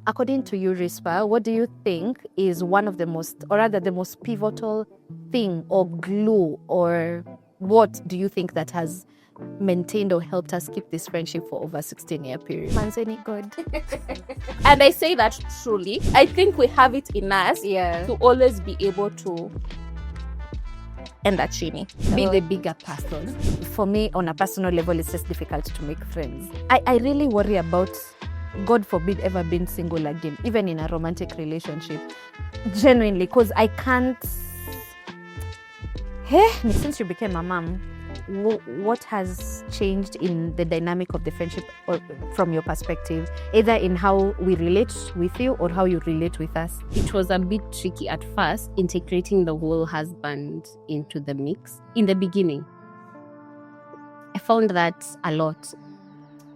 According to you, Rispa, what do you think is one of the most, or rather the most pivotal thing or glue, or what do you think that has maintained or helped us keep this friendship for over 16-year period? Manzeni, good. And I say that truly. I think we have it in us to always be able to end that chini. Be the bigger person. For me, on a personal level, it's just difficult to make friends. I really worry about, God forbid, ever being single again, even in a romantic relationship. Genuinely, because I can't. Hey, since you became a mom, what has changed in the dynamic of the friendship, or from your perspective, either in how we relate with you or how you relate with us? It was a bit tricky at first, integrating the whole husband into the mix. In the beginning, I found that a lot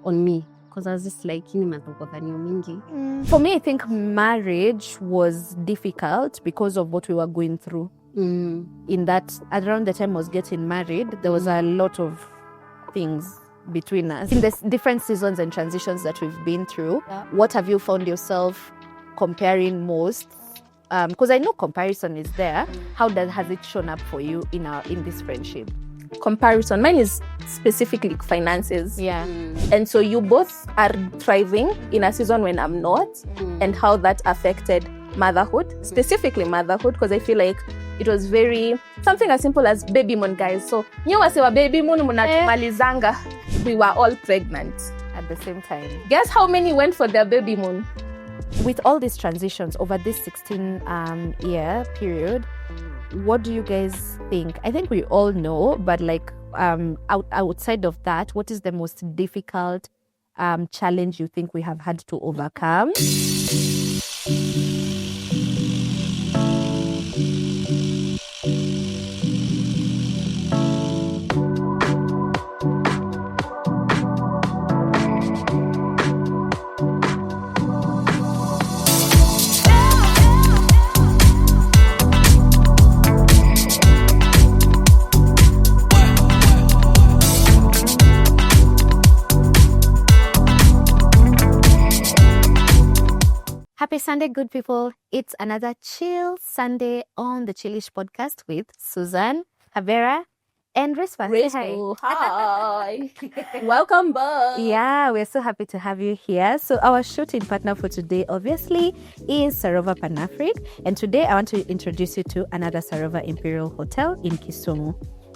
on me, because I was just like, For me, I think marriage was difficult because of what we were going through. In that, around the time I was getting married, there was a lot of things between us. In the different seasons and transitions that we've been through, what have you found yourself comparing most? Because I know comparison is there. How has it shown up for you in this friendship? Comparison. Mine is specifically finances. And so you both are thriving in a season when I'm not, and how that affected motherhood, specifically motherhood, because I feel like it was very something as simple as baby moon, guys. So you were saying baby moon munatumalizanga. We were all pregnant at the same time. Guess how many went for their baby moon? With all these transitions over this 16-year period, what do you guys think? I think we all know, but like outside of that, what is the most difficult challenge you think we have had to overcome? Happy Sunday, good people. It's another chill Sunday on the Chillish podcast with Susan, Havera, and Rispa. Hi. Welcome back. Yeah, we're so happy to have you here. So our shooting partner for today, obviously, is Sarova Panafric. And today I want to introduce you to another Sarova Imperial Hotel in Kisumu.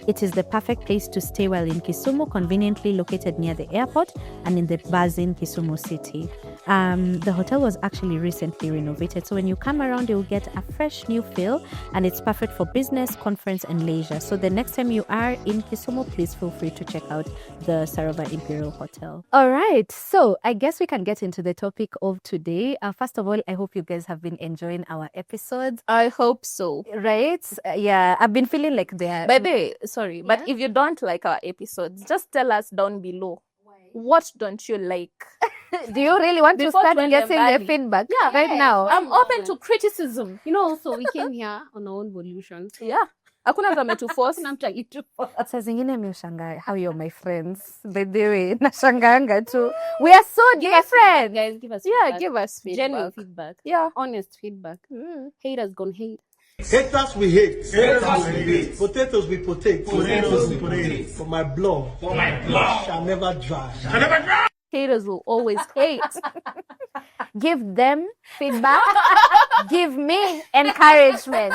It is the perfect place to stay while in Kisumu, conveniently located near the airport and in the buzzing Kisumu city. The hotel was actually recently renovated, so when you come around, you'll get a fresh new feel, and it's perfect for business, conference, and leisure. So the next time you are in Kisumu, please feel free to check out the Sarova Imperial Hotel. All right, so I guess we can get into the topic of today. First of all, I hope you guys have been enjoying our episodes. I hope so. Right? Yeah, I've been feeling like they're... By the way, sorry, but if you don't like our episodes, just tell us down below. What don't you like? Do you really want to start getting the feedback right now? I'm open to criticism. So we came here on our own volition. Yeah. Hakuna mtu ametuforce. Saa zingine miushangaa how you're my friends. By the way, nashanganga too. We are so different. Guys, give us feedback. Give us feedback. Genuine feedback. Yeah. Honest feedback. Haters gonna hate. Haters we hate. Haters we hate. Potatoes we potato. Potatoes we potato. For my blood. For my blood. Shall never dry. Shall never dry. Haters will always hate. Give them feedback. Give me encouragement.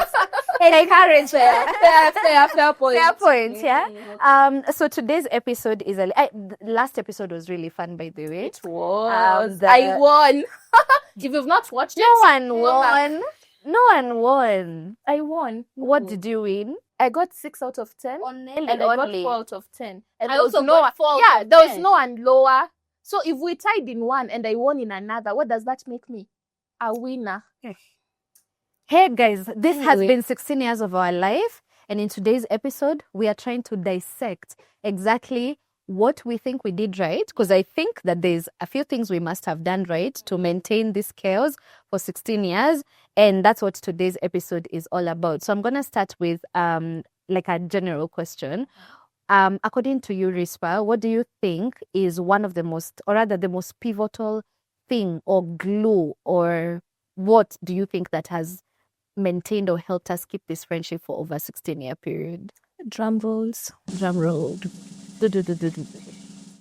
Encouragement. Fair point. Fair point, yeah. So today's episode is last episode was really fun, by the way. It was. I won. If you've not watched it, no one won. I won. What did you win? I got 6 out of 10. And I got 4 out of 10. And I also got 4 out of 10. There was no one lower. So if we tied in one and I won in another, what does that make me? A winner. Hey guys, this has been 16 years of our life. And in today's episode, we are trying to dissect exactly what we think we did right. Because I think that there's a few things we must have done right to maintain this chaos for 16 years. And that's what today's episode is all about. So I'm going to start with like a general question. According to you, Rispa, what do you think is one of the most, or rather the most pivotal thing or glue, or what do you think that has maintained or helped us keep this friendship for over 16-year period? Drum rolls. Drum roll.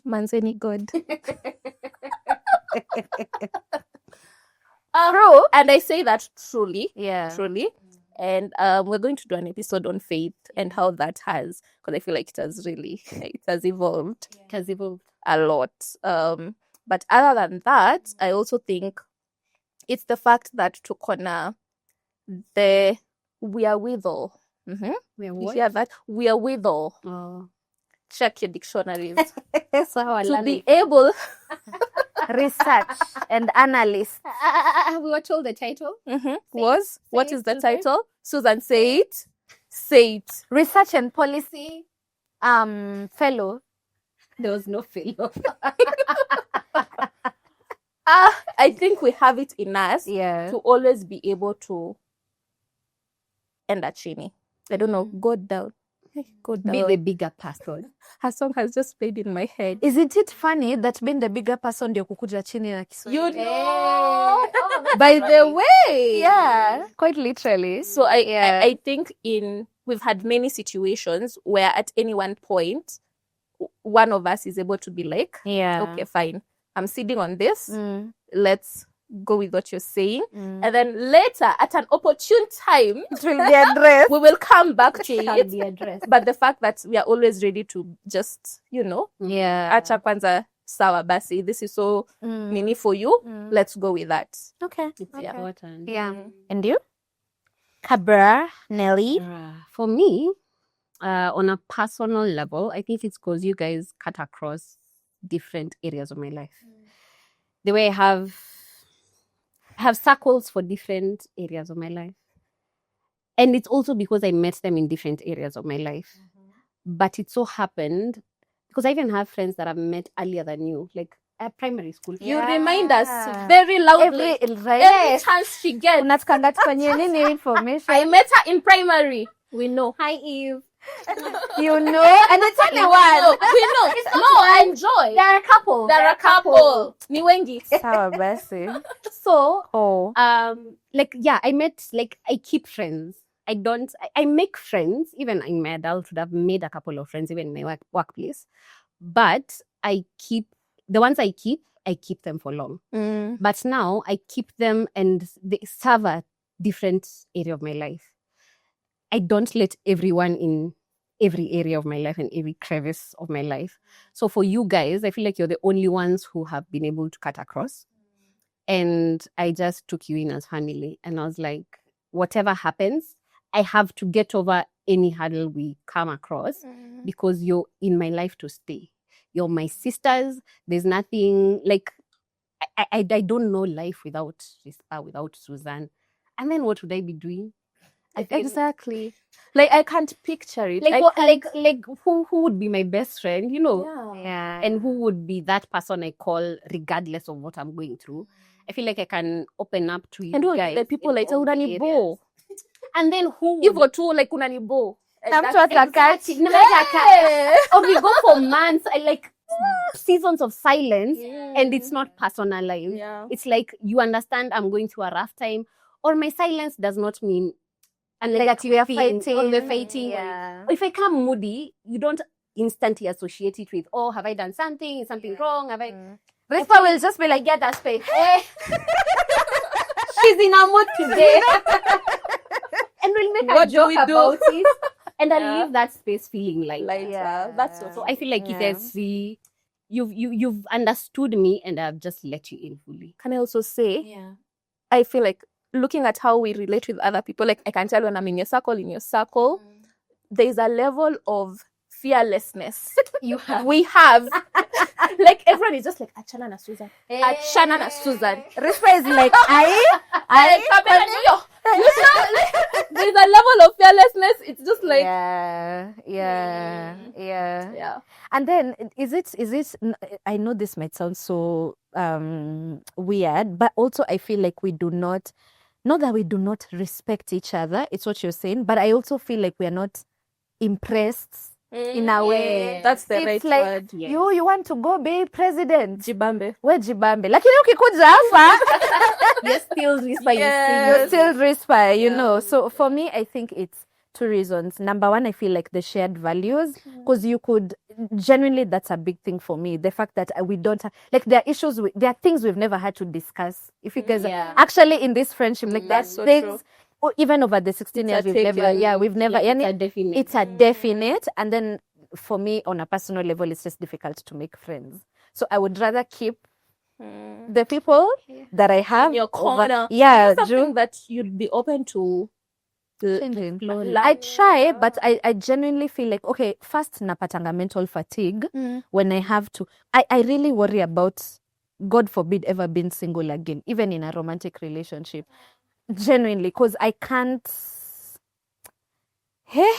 Manzeni God. True. And I say that truly. Yeah. Truly. And we're going to do an episode on faith and how that has, because I feel like it has evolved. It has evolved. A lot. But other than that, I also think it's the fact that to corner the we are withal. Mm-hmm. We are You what? hear that? We are withal. Oh. Check your dictionaries. So how I To learn be it. able. Research and analyst. We were told the title. Was. What Say is it, the Susan. title? Susan, say it. Say it. Research and policy fellow. There was no failure. I think we have it in us Yeah. to always be able to end at Chini. I don't know. Go down. Hey, go down. Be the bigger person. Her song has just played in my head. Isn't it funny that being the bigger person ndio kukuja chini na Kiswahili? You know. By the way. Yeah. Quite literally. So Yeah. I think we've had many situations where at any one point, one of us is able to be like, Yeah. okay, fine. I'm sitting on this. Mm. Let's go with what you're saying. Mm. And then later, at an opportune time, It will be addressed. we will come back to Shall it. be addressed. But the fact that we are always ready to just, Yeah. acha kwanza sawa basi, this is so Mm. nini for you. Mm. Let's go with that. Okay. It's Okay. important. Yeah. And you? Cabra, Nelly. For me, on a personal level, I think it's because you guys cut across different areas of my life. The way I have circles for different areas of my life. And it's also because I met them in different areas of my life. But it so happened, because I even have friends that I've met earlier than you, like at primary school. You Yeah. remind us very loudly. Every chance she gets. Unatukanga tufanyie nini information? I met her in primary. We know. Hi, Eve. You know, and it's only one. We know. No, enjoy. There are a couple. There are a couple. Ni wengi. Sawa basi. So, Oh. I keep friends. I make friends, even in my adulthood, I've made a couple of friends, even in my workplace. But the ones I keep them for long. But now I keep them and they serve a different area of my life. I don't let everyone in every area of my life and every crevice of my life. So for you guys, I feel like you're the only ones who have been able to cut across. And I just took you in as family. And I was like, whatever happens, I have to get over any hurdle we come across because you're in my life to stay. You're my sisters. There's nothing like, I don't know life without Rispa, without Suzanne. And then what would I be doing? Exactly. Like I can't picture it. Who would be my best friend, Yeah. and who would be that person I call regardless of what I'm going through. I feel like I can open up to you And who guys. the people in like all the unani areas. bo. And then who would Hivyo tu like unani bo. Na mtu atakati. or we go for months, I like seasons of silence, and it's not personalized. Yeah. It's like you understand I'm going through a rough time, or my silence does not mean a negative we are thing, fighting. or we're fighting. Yeah. Or if I come moody, you don't instantly associate it with, oh, have I done something? Is something wrong? Have I? Rispa will just be like, Get that space. She's in a mood today. And we'll make What a do joke we do? about it. And I'll Yeah. leave that space feeling like Like Yeah. that's so so. I feel like you Yeah. guys see you've understood me and I've just let you in fully. Can I also say, I feel like looking at how we relate with other people, like I can tell when I'm in your circle, there is a level of fearlessness You have we have. Like everyone is just like Achana na Susan. Achana na Susan. Rispa is like, There's a level of fearlessness. It's just like yeah. yeah. And then is it I know this might sound so weird, but also I feel like we do not that we do not respect each other, it's what you're saying, but I also feel like we are not impressed in a way. That's the It's right like, word. Yes. you want to go be president. Jibambe. We jibambe. Lakini ukikuja hapa, You're still rispa, you're still rispa, you know. So for me, I think it's two reasons. Number one, I feel like the shared values, because you could genuinely, that's a big thing for me. The fact that we don't have, like, there are issues, there are things we've never had to discuss. If you guys actually in this friendship, like That's there's so things, true. or even over the 16 years, we've never, It's a definite. it's a definite. And then for me, on a personal level, it's just difficult to make friends. So I would rather keep the people that I have Your corner. Yeah, Something that you'd be open to. I try, but I genuinely feel like, okay, first napatanga mental fatigue when I have to. I really worry about, God forbid, ever being single again, even in a romantic relationship. Genuinely, because I can't.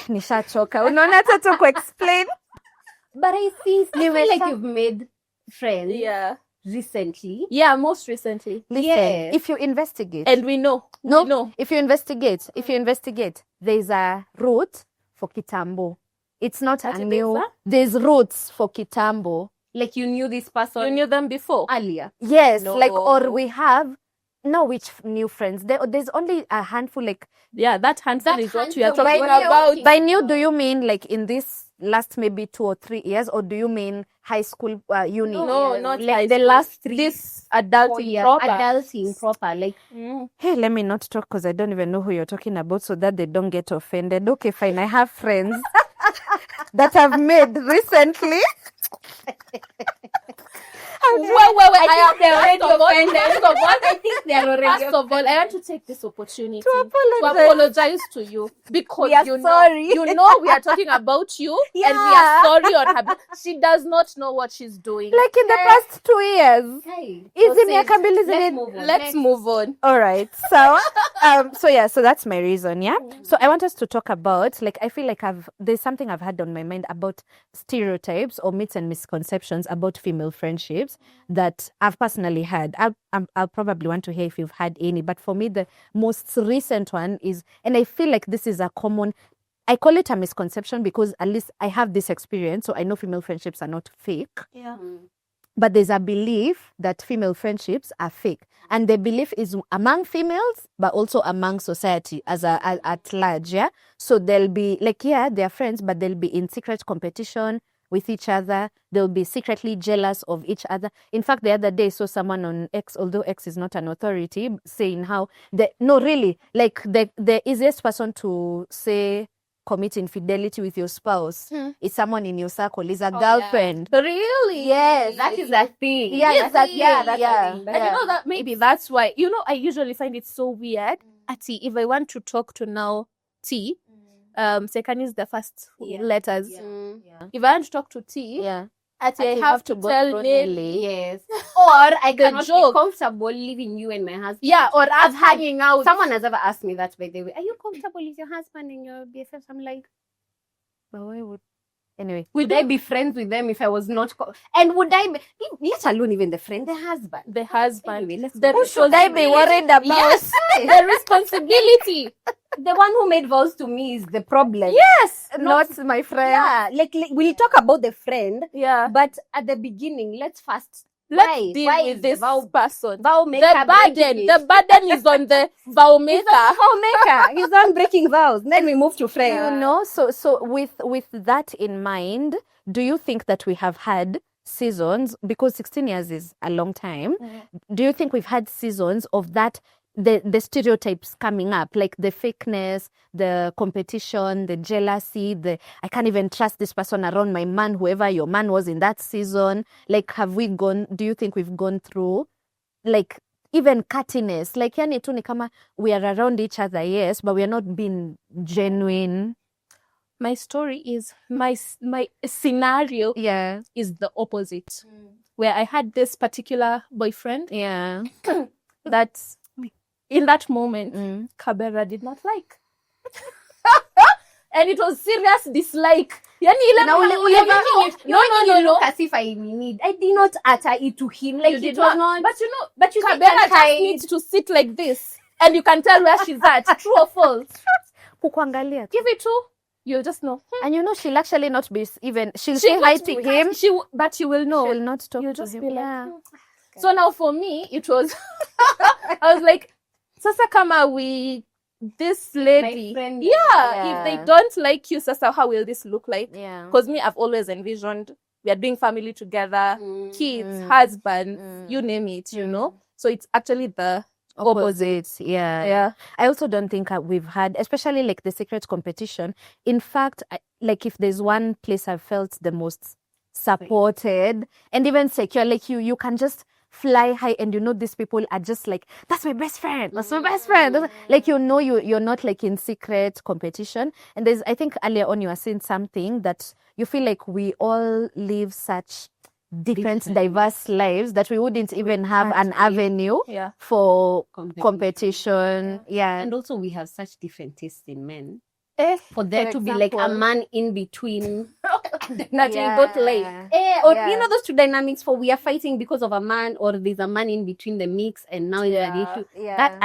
Nishachoka. Unaona hata tu explain. But I feel like you've made friends Yeah. recently. Yeah, most recently. Listen, Yes. if you investigate, And we know. no, We know. if you investigate, there's a route for Kitambo. It's not a new. There's routes for Kitambo. Like you knew this person You knew them before. earlier. Yes, No. like, or we have. No, which new friends? There's only a handful. Like, Yeah, that handful is what we are handful talking by new- about. by new, do you mean like in this last maybe 2 or 3 years, or do you mean high school, uni? No, not like high the school. last 3 This adulting years. proper. Adulting proper. Like Hey, let me not talk because I don't even know who you're talking about, so that they don't get offended. Okay, fine. I have friends that I've made recently. Wait. I am they're already first of all- offended. First of all, I think they're already First of all, I want to take this opportunity To to apologize to you because We are sorry. you know we are talking about you and we are sorry on her. She does not know what she's doing. Like in the past 2 years. hey, Easy, sis, miaka mbili let's zile- move on. Let's move on. All right. So that's my reason. Yeah. So I want us to talk about, like, I feel like there's something I've had on my mind about stereotypes or myths and misconceptions about female friendships that I've personally had. I'll probably want to hear if you've had any, but for me, the most recent one is, and I feel like this is a common, I call it a misconception because at least I have this experience. So I know female friendships are not fake. Yeah. But there's a belief that female friendships are fake. And the belief is among females, but also among society at large, yeah? So they'll be, like, yeah, they're friends, but they'll be in secret competition with each other. They'll be secretly jealous of each other. In fact, the other day, I saw someone on X, although X is not an authority, saying how, the easiest person to say, commit infidelity with your spouse is someone in your circle, is a girlfriend. Really? Yes. That is a thing. Yeah, Yes, that's a thing. that's a Yeah. thing. And you know that maybe that's why, I usually find it so weird. Ati, if I want to talk to now T, second is the first letters. If I want to talk to T, Yeah. Ati, I have to go tell through Nelly. Nelly. Yes. Or I cannot be joke. comfortable leaving you and my husband. Yeah, or us I've had- hanging out. Someone has ever asked me that, by the way. Are you comfortable with your husband and your BFFs? I'm like, But why would... Anyway. would I be friends with them if I was not? And would I be, let alone even the friend, the husband? The husband. Anyway, let's The move on. Should I be worried about? Yes. the responsibility. The one who made vows to me is the problem. Yes. Not my friend. Yeah, like we'll talk about the friend, Yeah. but at the beginning, let's first Let's deal why with is this vow person. maker The burden is on the vow He's maker. a vow maker. He's on breaking vows. Then we move to friend. You know, so with that in mind, do you think that we have had seasons, because 16 years is a long time, do you think we've had seasons of that, the stereotypes coming up, like the fakeness, the competition, the jealousy, I can't even trust this person around my man, whoever your man was in that season? Like, do you think we've gone through, like, even cattiness? Like, yani tu ni kama we are around each other, yes, but we are not being genuine. My story is, my scenario Yeah. is the opposite. Where I had this particular boyfriend Yeah. that in that moment, Kabera did not like. And it was serious dislike. Yani ile Now, no. look as if I need. I did not utter it to him. Like You it did was not. not. But you think Kabera that just needs to sit like this. And you can tell where she's at. True or false? Kukuangalia. Give it to you'll just know. And she'll actually not be even. She'll She say hi won't to be him. but you will know. She'll not talk You'll to just him. be like, Yeah. So now for me, it was, I was like, Sasa kama this lady, friend, if they don't like you, Sasa, how will this look like? Yeah. Because me, I've always envisioned we are doing family together, kids, husbands, you name it, So it's actually the opposite. Yeah. I also don't think we've had, especially like the secret competition. In fact, like if there's one place I've felt the most supported and even secure, like you can just fly high and these people are just like, that's my best friend. That's my best friend. Like, you're not like in secret competition. And I think earlier on you were saying something that you feel like we all live such different diverse lives that we wouldn't even have an avenue for competition. Yeah. And also we have such different tastes in men. For there to be like a man in between that you don't like. Or those two dynamics for we are fighting because of a man, or there's a man in between the mix and now there's an issue. That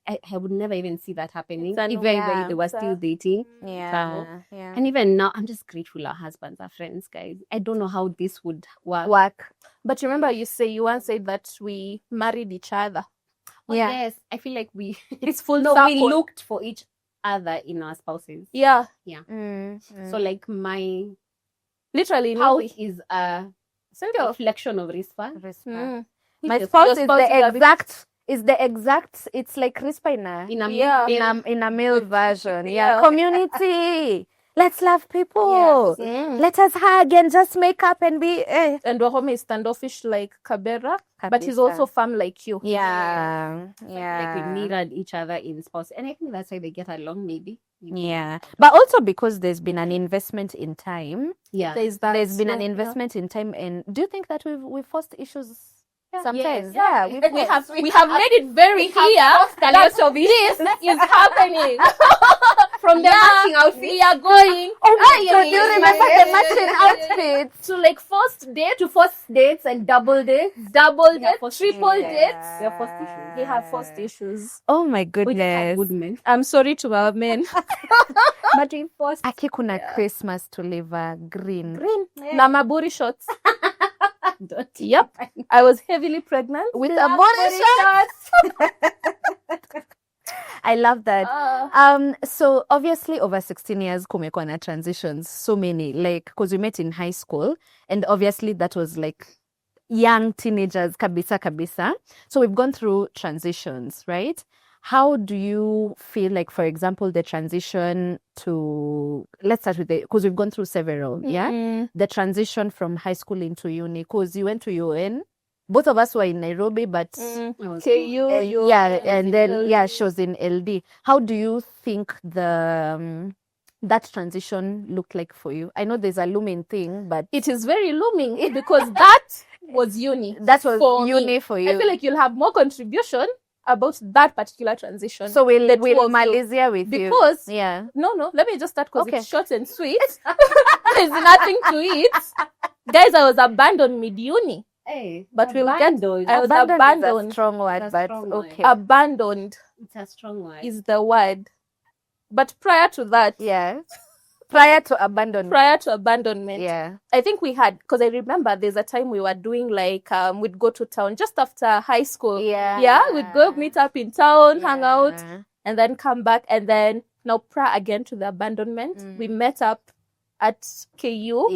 I would never even see that happening. Even they were still dating. And even now, I'm just grateful our husbands are friends, guys. I don't know how this would work. But remember, you once said that we married each other. Yes, I feel like it's full no, circle. we looked for each other in our spouses. So like my literally house is a reflection of Rispa. My spouse is the exact it's like Rispa in a male version. Community. Let's love people. Let us hug and just make up and be. And Wahome is standoffish like Kabera, but he's also firm like you. Like we mirrored each other in spouse, and I think that's why they get along. Maybe. Yeah, but also because there's been an investment in time. There's been an investment in time, and do you think that we've forced issues? Sometimes, we have made it very clear that this is happening. From the matching outfit, we are going. So do you remember the matching outfits? So like first date to first dates and double dates, triple dates. We have first issues. Oh my goodness! I'm sorry to our men. But we first. Aki kuna Christmas to live green. Na maburi shots. Yep, I was heavily pregnant with a body shot. I love that. So obviously over 16 years kumekuwa na transitions, so many, like because we met in high school and obviously that was like young teenagers kabisa. So we've gone through transitions, right? How do you feel like, for example, the transition to, let's start with because we've gone through several, the transition from high school into uni, because you went to UN. Both of us were in Nairobi, but and then she was in LD. How do you think that transition looked like for you? I know there's a looming thing, but it is very looming because that was uni. That was uni for you. I feel like you'll have more contribution about that particular transition. So we'll Malaysia with you. Because, no, let me just start because it's short and sweet. There's nothing to it. Guys, I was abandoned mid-uni. But we'll get I was abandoned. Is a strong word, but okay. Abandoned. It's a strong word. Is the word. But prior to that. Prior to abandonment. I think we had, because I remember there's a time we were doing like, we'd go to town just after high school. We'd go meet up in town, hang out, and then come back. And then now prior again to the abandonment, we met up at KU.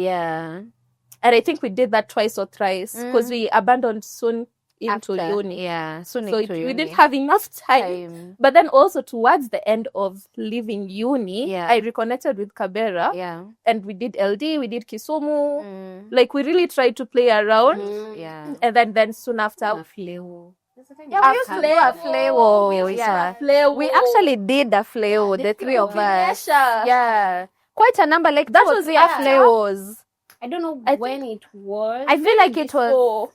And I think we did that twice or thrice because we abandoned soon into uni. We didn't have enough time. But then also towards the end of leaving uni, I reconnected with Kabera. And we did LD, we did Kisumu. Like we really tried to play around. And then soon after. We used to do a flavor. We actually did a flavor, the three of us. Quite a number, like that was our flavors. I don't know when it was. I feel like it was.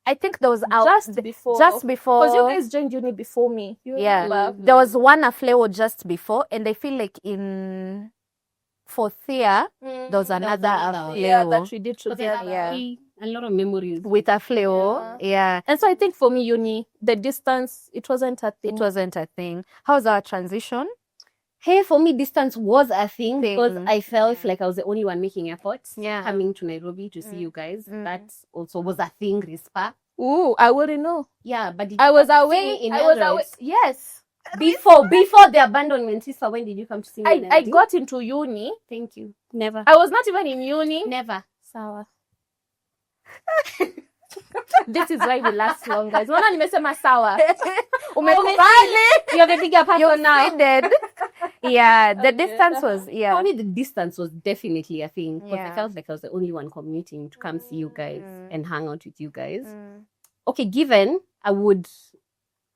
I think there was just before. Because you guys joined uni before me. There was one Afleo just before, and I feel like in fourth year there was another Afleo that we did together. A lot of memories with Afleo. And so I think for me, uni, the distance, it wasn't a thing. How's our transition? Hey, for me, distance was a thing because Thing. I felt like I was the only one making efforts Yeah. coming to Nairobi to see you guys. That also was a thing, Rispa. Ooh, I wouldn't know. Yeah, but did I you was come to see away. me in I was away. Eldoret? Yes. Before the abandonment, sister, when did you come to see me in I LD? got into uni. Thank you. Never. I was not even in uni. Never. Sawa. This is why we last long, guys. Unaona nimesema sawa. Umekubali. You're the bigger person now. Succeeded. Yeah, the distance was, For me, the distance was definitely a thing because Yeah. I felt like I was the only one commuting to come see you guys and hang out with you guys. Okay, given I would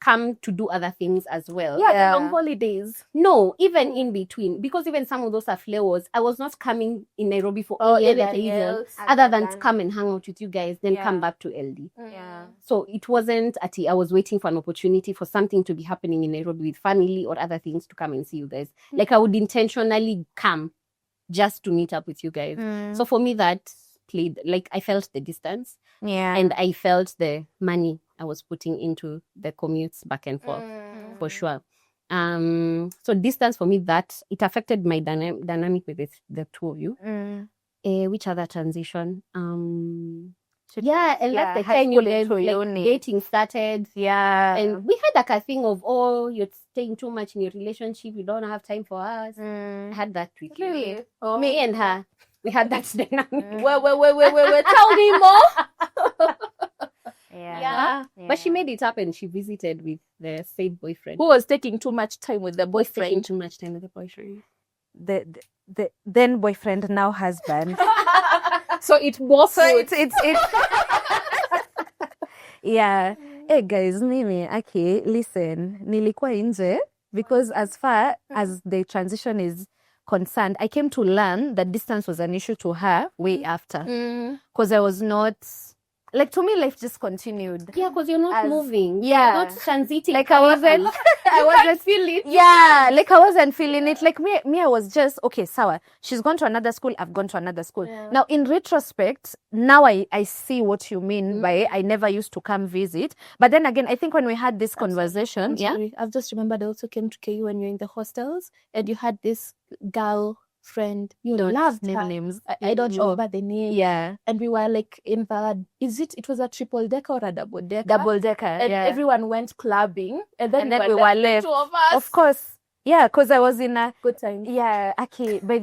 come to do other things as well. Yeah, on holidays. No, even in between, because even some of those affairs, I was not coming in Nairobi for any other anything reason else. other than to come and hang out with you guys, then come back to LD. Yeah. So it wasn't I was waiting for an opportunity for something to be happening in Nairobi with family or other things to come and see you guys. Like I would intentionally come just to meet up with you guys. So for me, that played, like I felt the distance Yeah. and I felt the money I was putting into the commutes back and forth for sure. So distance for me, that it affected my dynamic with the two of you. Which other transition? Yeah, and Yeah, that's the high time you school into uni. dating started. Yeah. And we had like a thing of, oh, you're staying too much in your relationship, you don't have time for us. I had that with you. Really? Me and her, we had that dynamic. Wait. Tell me more. Yeah. But she made it happen. She visited with the same boyfriend. Who was taking too much time with the Spending boyfriend? too much time with the boyfriend. The then boyfriend, now husband. So it was. So it's yeah. Hey guys, mimi, okay, listen, nilikuwa nje because as far as the transition is concerned, I came to learn that distance was an issue to her way after. Because I was not, like, to me, life just continued. Yeah, because you're not moving. Yeah. You're not transiting. Like I wasn't, I wasn't feel it. Yeah, like I wasn't feeling it. Like me, I was just, okay, sawa. She's gone to another school, I've gone to another school. Now, in retrospect, now I see what you mean by I never used to come visit. But then again, I think when we had this conversation, I've just remembered I also came to KU when you were in the hostels and you had this girl friend. You don't loved name her. names. I don't remember the name. Yeah. And we were like in the, it was a triple decker or a double decker? Double decker. And yeah. everyone went clubbing. And then we were left. Two of us. Of course. Yeah, because I was in a Good time. yeah, okay. But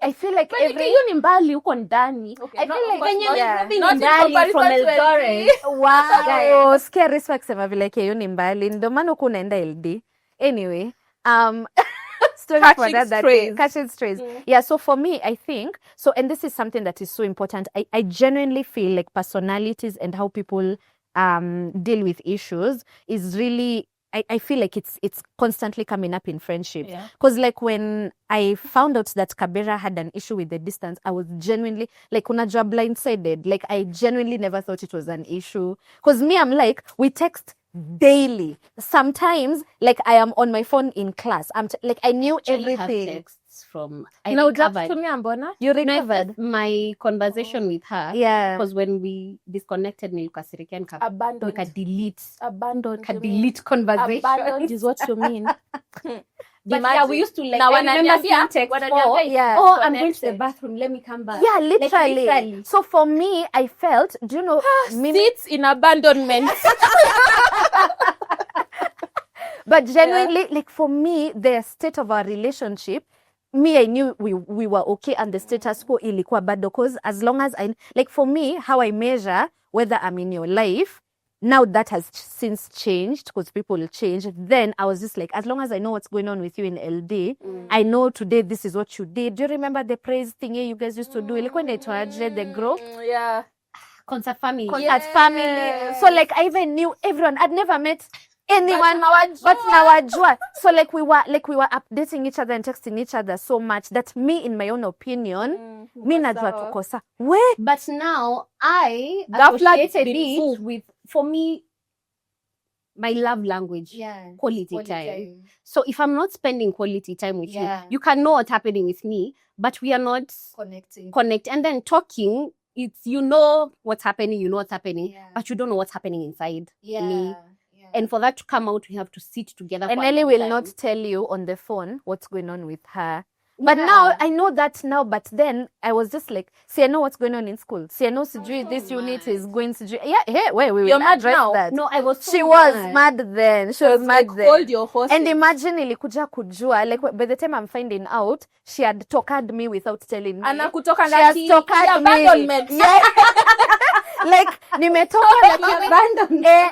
I feel like But every KU ni mbali huko ndani. I feel like when you're yeah. moving Not in Ndali from comparison to Eldoret. Wow, scary kusema vile KU ni mbali. Ndio maana huko unaenda LD. Anyway, story for Catching that strays. catching strays. Yeah, so for me, I think, so, and this is something that is so important. I genuinely feel like personalities and how people deal with issues is really, I feel like it's constantly coming up in friendships. Because like when I found out that Kabera had an issue with the distance, I was genuinely like, unajua blindsided. Like I genuinely never thought it was an issue. Because me, I'm like, we text daily. Sometimes like I am on my phone in class. Like I knew Actually have everything. texts from Tumia mbona? You No, recovered? my conversation with her. Yeah. Because when we disconnected, nilikasirikia Abandoned. delete Abandoned. you mean? delete conversation. Abandoned is what you mean. But yeah, we used to like. Now I remember seeing text for, yeah. oh, I'm going to the connected. bathroom. Let me come back. Yeah, Like, literally. So for me, I felt, do you know, Sits in abandonment. but genuinely, like for me, the state of our relationship, me, I knew we were okay and the status quo ilikuwa bad because as long as like for me, how I measure whether I'm in your life, now that has since changed because people change. Then I was just like, as long as I know what's going on with you in LD, I know today this is what you did. Do you remember the praise thingy you guys used to do? Ilikuwa inaitwaje, the group? Yeah. Concert family. Concert family. So like I even knew everyone. I'd never met anyone but nawajua. So like we were updating each other and texting each other so much that me, in my own opinion, me najua tuko sawa. But now I That flag associated been it full. with, for me, my love language, quality time. So if I'm not spending quality time with you, you can know what's happening with me, but we are not connect. And then talking, it's, you know what's happening, but you don't know what's happening inside me. And for that to come out, we have to sit together. And for a Nelly long will time. not tell you on the phone what's going on with her. But now, I know that now, but then I was just like, see, I know what's going on in school. See, I know this unit is going to... Yeah, hey, wait, we will You're mad address now? that. No, I was so She was mad. mad then. She was mad Like, then. hold your horses. And imagine ilikuja kujua, like by the time I'm finding out, she had stalked me without telling me. Anakutoka She has ndani, stalked ya me. abandonment. Yeah. Like, nimetoka na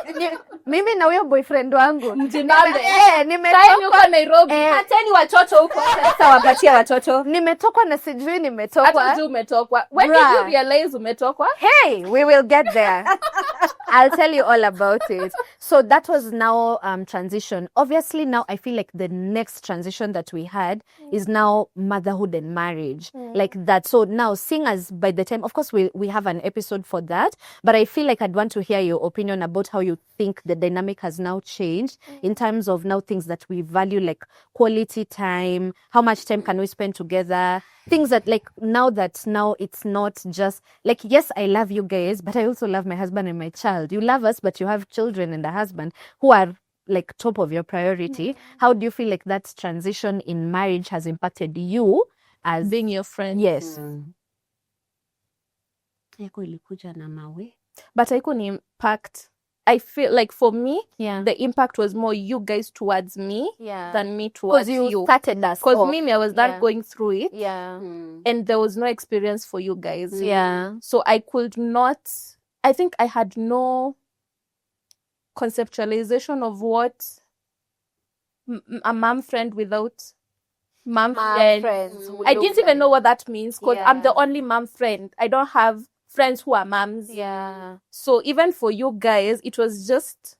mimi na huyo boyfriend wangu. Mjinambe. Nimetoka Time yuko Nairobi. Hateni watoto huko. sasa wapatia watoto. Nimetokwa na sijui Hata nimetokwa. juu umetokwa. When did you realize umetokwa? Hey, we will get there. I'll tell you all about it. So that was now transition. Obviously now I feel like the next transition that we had is now motherhood and marriage. Like that. So now seeing as by the time, of course we have an episode for that, but I feel like I'd want to hear your opinion about how you think the dynamic has now changed in terms of now things that we value, like quality time, how much time can we spend together, things that like now it's not just like, yes, I love you guys, but I also love my husband and my child. You love us, but you have children and a husband who are like top of your priority. How do you feel like that transition in marriage has impacted you as Being your friend. yes? Yako ilikuja na mawe. But I couldn't impact. I feel like for me, Yeah. the impact was more you guys towards me Yeah. than me towards Because you you. started us Because off. me, I was not Yeah. going through it. Yeah. And there was no experience for you guys. Yeah. So I could not, I think I had no conceptualization of what a mom friend without mom friend. Friends. I didn't even know what that means because I'm the Yeah. only mom friend. I don't have friends who are moms. Yeah. So even for you guys, it was just,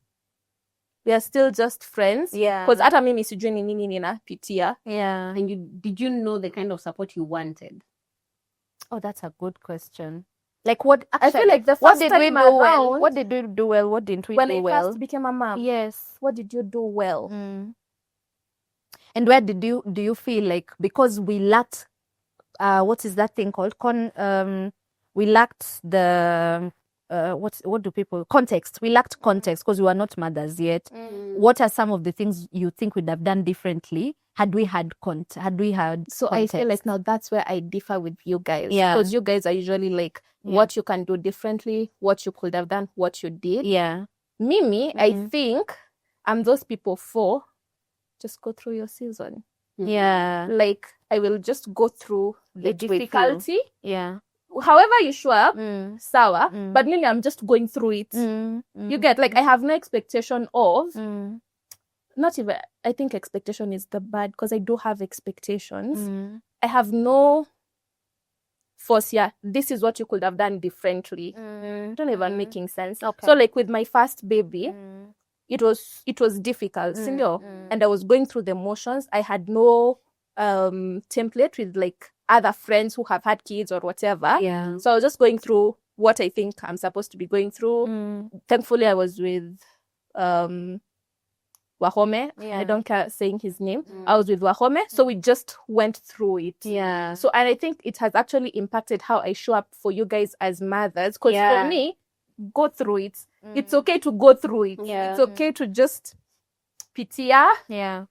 we are still just friends. Yeah. Because hata mimi sijui ni nini ninapitia. Yeah. And did you know the kind of support you wanted? Oh, that's a good question. Like what? I feel like the what first did we time do well? around- What did we do well? What didn't we When do I well? first became a mom, Yes. what did you do well? And where do you feel like because we lacked what is that thing called? We lacked the what do people context? We lacked context because we were not mothers yet. What are some of the things you think we'd have done differently had we had So context? I feel like now that's where I differ with you guys. Yeah. Because you guys are usually like what you can do differently, what you could have done, what you did. yeah. Mimi, I think I'm those people for just go through your season. Yeah. Like I will just go through the It with you. difficulty. Yeah. However you show up, sour, Mm. but really I'm just going through it. You get like I have no expectation of not even I think expectation is the bad because I do have expectations. I have no force, yeah, this is what you could have done differently. Don't even making sense. Okay. So like with my first baby, it was difficult, sindio? And I was going through the motions. I had no template with like other friends who have had kids or whatever. Yeah. So I was just going through what I think I'm supposed to be going through. Thankfully, I was with Wahome. Yeah. I don't care saying his name. I was with Wahome. So we just went through it. Yeah. So, and I think it has actually impacted how I show up for you guys as mothers. Because Yeah. for me, go through it. It's okay to go through it. Yeah. It's okay to just pitia. Yeah.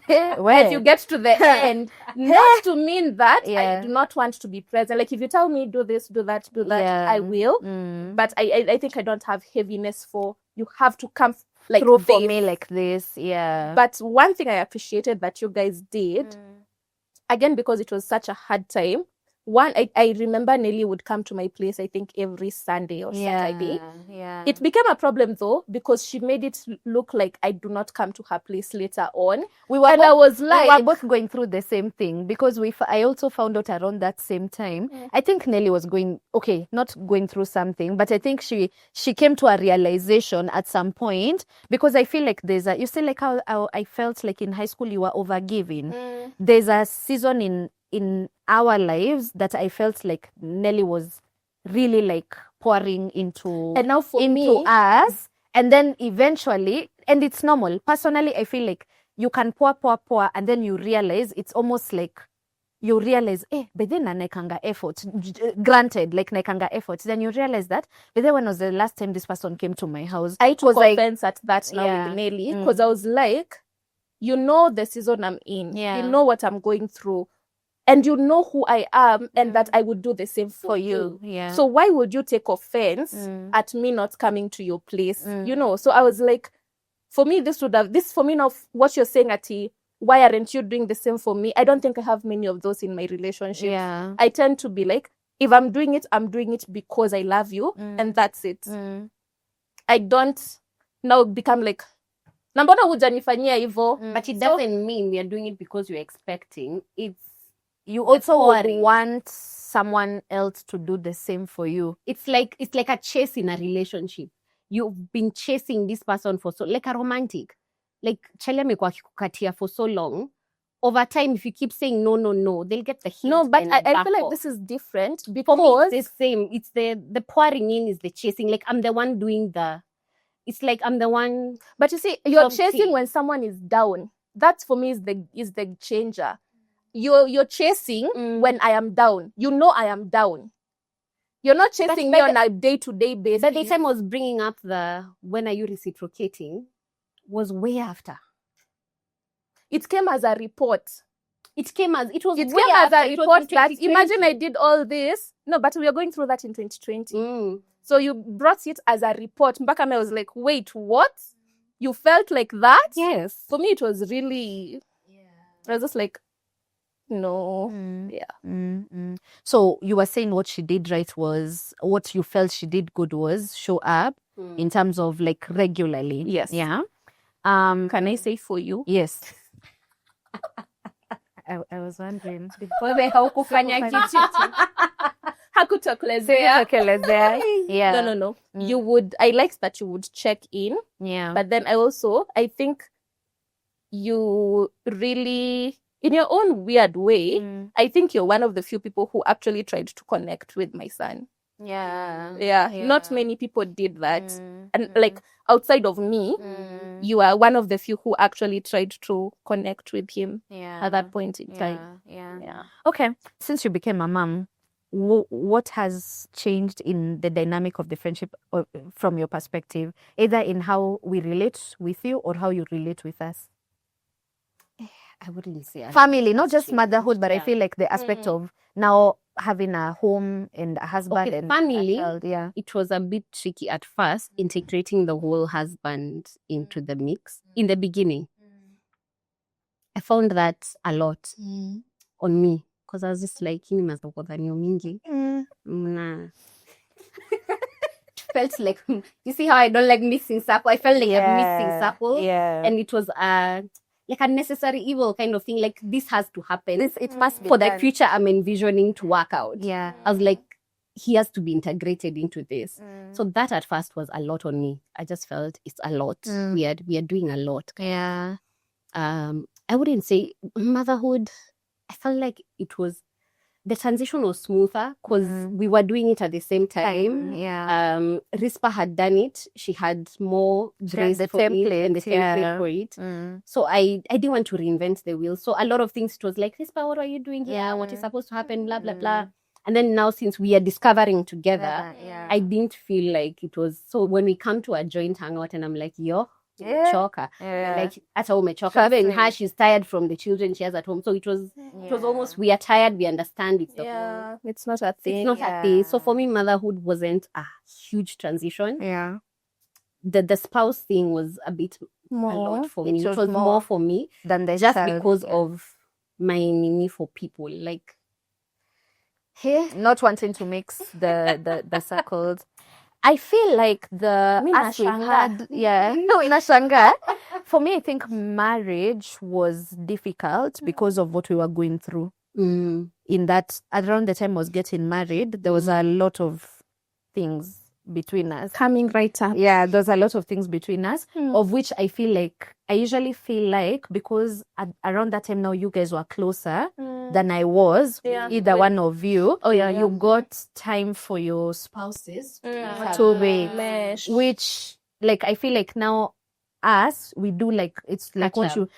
As you get to the end. Not to mean that Yeah. I do not want to be present. Like if you tell me do this, do that, Yeah. I will. But I think I don't have heaviness for you have to come like Through for this. me like this. Yeah. But one thing I appreciated that you guys did, again, because it was such a hard time, one, I remember Nelly would come to my place, I think, every Sunday or Saturday. Yeah. It became a problem, though, because she made it look like I do not come to her place later on. We were And I was like... we were both going through the same thing because I also found out around that same time. I think Nelly was not going through something, but I think she came to a realization at some point because I feel like you see like how I felt like in high school you were overgiving. There's a season in our lives that I felt like Nelly was really like pouring into And now for me, us, and then eventually, and it's normal. Personally, I feel like you can pour, and then you realize it's almost like you realize, but then naekanga effort. Granted, like naekanga effort. Then you realize that, but then when was the last time this person came to my house? I took like, offense at that now, Yeah. Nelly, because I was like, you know the season I'm in. Yeah. You know what I'm going through. And you know who I am, and that I would do the same for you. Yeah. So why would you take offense at me not coming to your place? You know, so I was like, for me, this for me now, what you're saying, Ati, why aren't you doing the same for me? I don't think I have many of those in my relationship. Yeah. I tend to be like, if I'm doing it because I love you, and that's it. I don't now become like, na mbona hujanifanyia hivyo? But it doesn't mean you're doing it because you're expecting. It's You also worry. want someone else to do the same for you. it's like a chase in a relationship. You've been chasing this person for so, like a romantic. Like Charlie amekuwa akikukatia for so long. Over time, if you keep saying no, they'll get the hint. No, but and I back feel like off. this is different For because me, it's the same. It's the pouring in is the chasing. Like I'm the one doing the. It's like I'm the one. but you see, you're Something. chasing when someone is down. That for me is the changer. You're chasing when I am down. You know I am down. You're not chasing me but on a day-to-day basis. But the time I was bringing up the when are you reciprocating was way after. It came as a report. It came as a report that imagine I did all this. No, but we are going through that in 2020. So you brought it as a report. Mbakame was like, wait, what? You felt like that? Yes. For me, it was really, I was just like, no. Yeah. So you were saying what she did right was, what you felt she did good was show up in terms of like regularly. Yes. Yeah. Can I say for you? Yes. I was wondering. Hakutokelezea. Yeah. No. You would, I liked that you would check in. Yeah. But then I think you really, in your own weird way, I think you're one of the few people who actually tried to connect with my son. Yeah. Not many people did that. And like outside of me, you are one of the few who actually tried to connect with him at that point in time. Yeah. Okay. Since you became a mom, what has changed in the dynamic of the friendship from your perspective, either in how we relate with you or how you relate with us? I wouldn't say family, not just motherhood, but I feel like the aspect of now having a home and a husband and family, a child, it was a bit tricky at first integrating the whole husband into the mix. In the beginning, I found that a lot on me because I was just like, mingi. Felt like, you see how I don't like mixing circle? I felt like I'm mixing circle, and it was like a necessary evil kind of thing. Like this has to happen. It must be for done. the future I'm envisioning to work out. Yeah. I was like, he has to be integrated into this. So that at first was a lot on me. I just felt it's a lot. We are doing a lot. Yeah. I wouldn't say motherhood. I felt like it was, the transition was smoother because we were doing it at the same time. Yeah. Rispa had done it. She had more grace the for it template, and the template for it. So I didn't want to reinvent the wheel. So a lot of things, it was like, Rispa, what are you doing here? What is supposed to happen? Blah, blah, blah. And then now since we are discovering together, I didn't feel like it was. So when we come to a joint hangout and I'm like, choka. Like at home, choka. Even her, she's tired from the children she has at home. So it was almost, we are tired, we understand it's it's not a thing. It's not a thing. So for me, motherhood wasn't a huge transition. Yeah. The spouse thing was a bit more a lot for me. It was more for me than the just child. because of my need for people. Like, not wanting to mix the circles. I feel like as we've had, inashanga. For me, I think marriage was difficult because of what we were going through. In that, around the time I was getting married, there was a lot of things between us. Coming right up. Yeah, there's a lot of things between us, of which I usually feel like because around that time now you guys were closer than I was, either one of you. You got time for your spouses to be, which like I feel like now us, we do like, it's like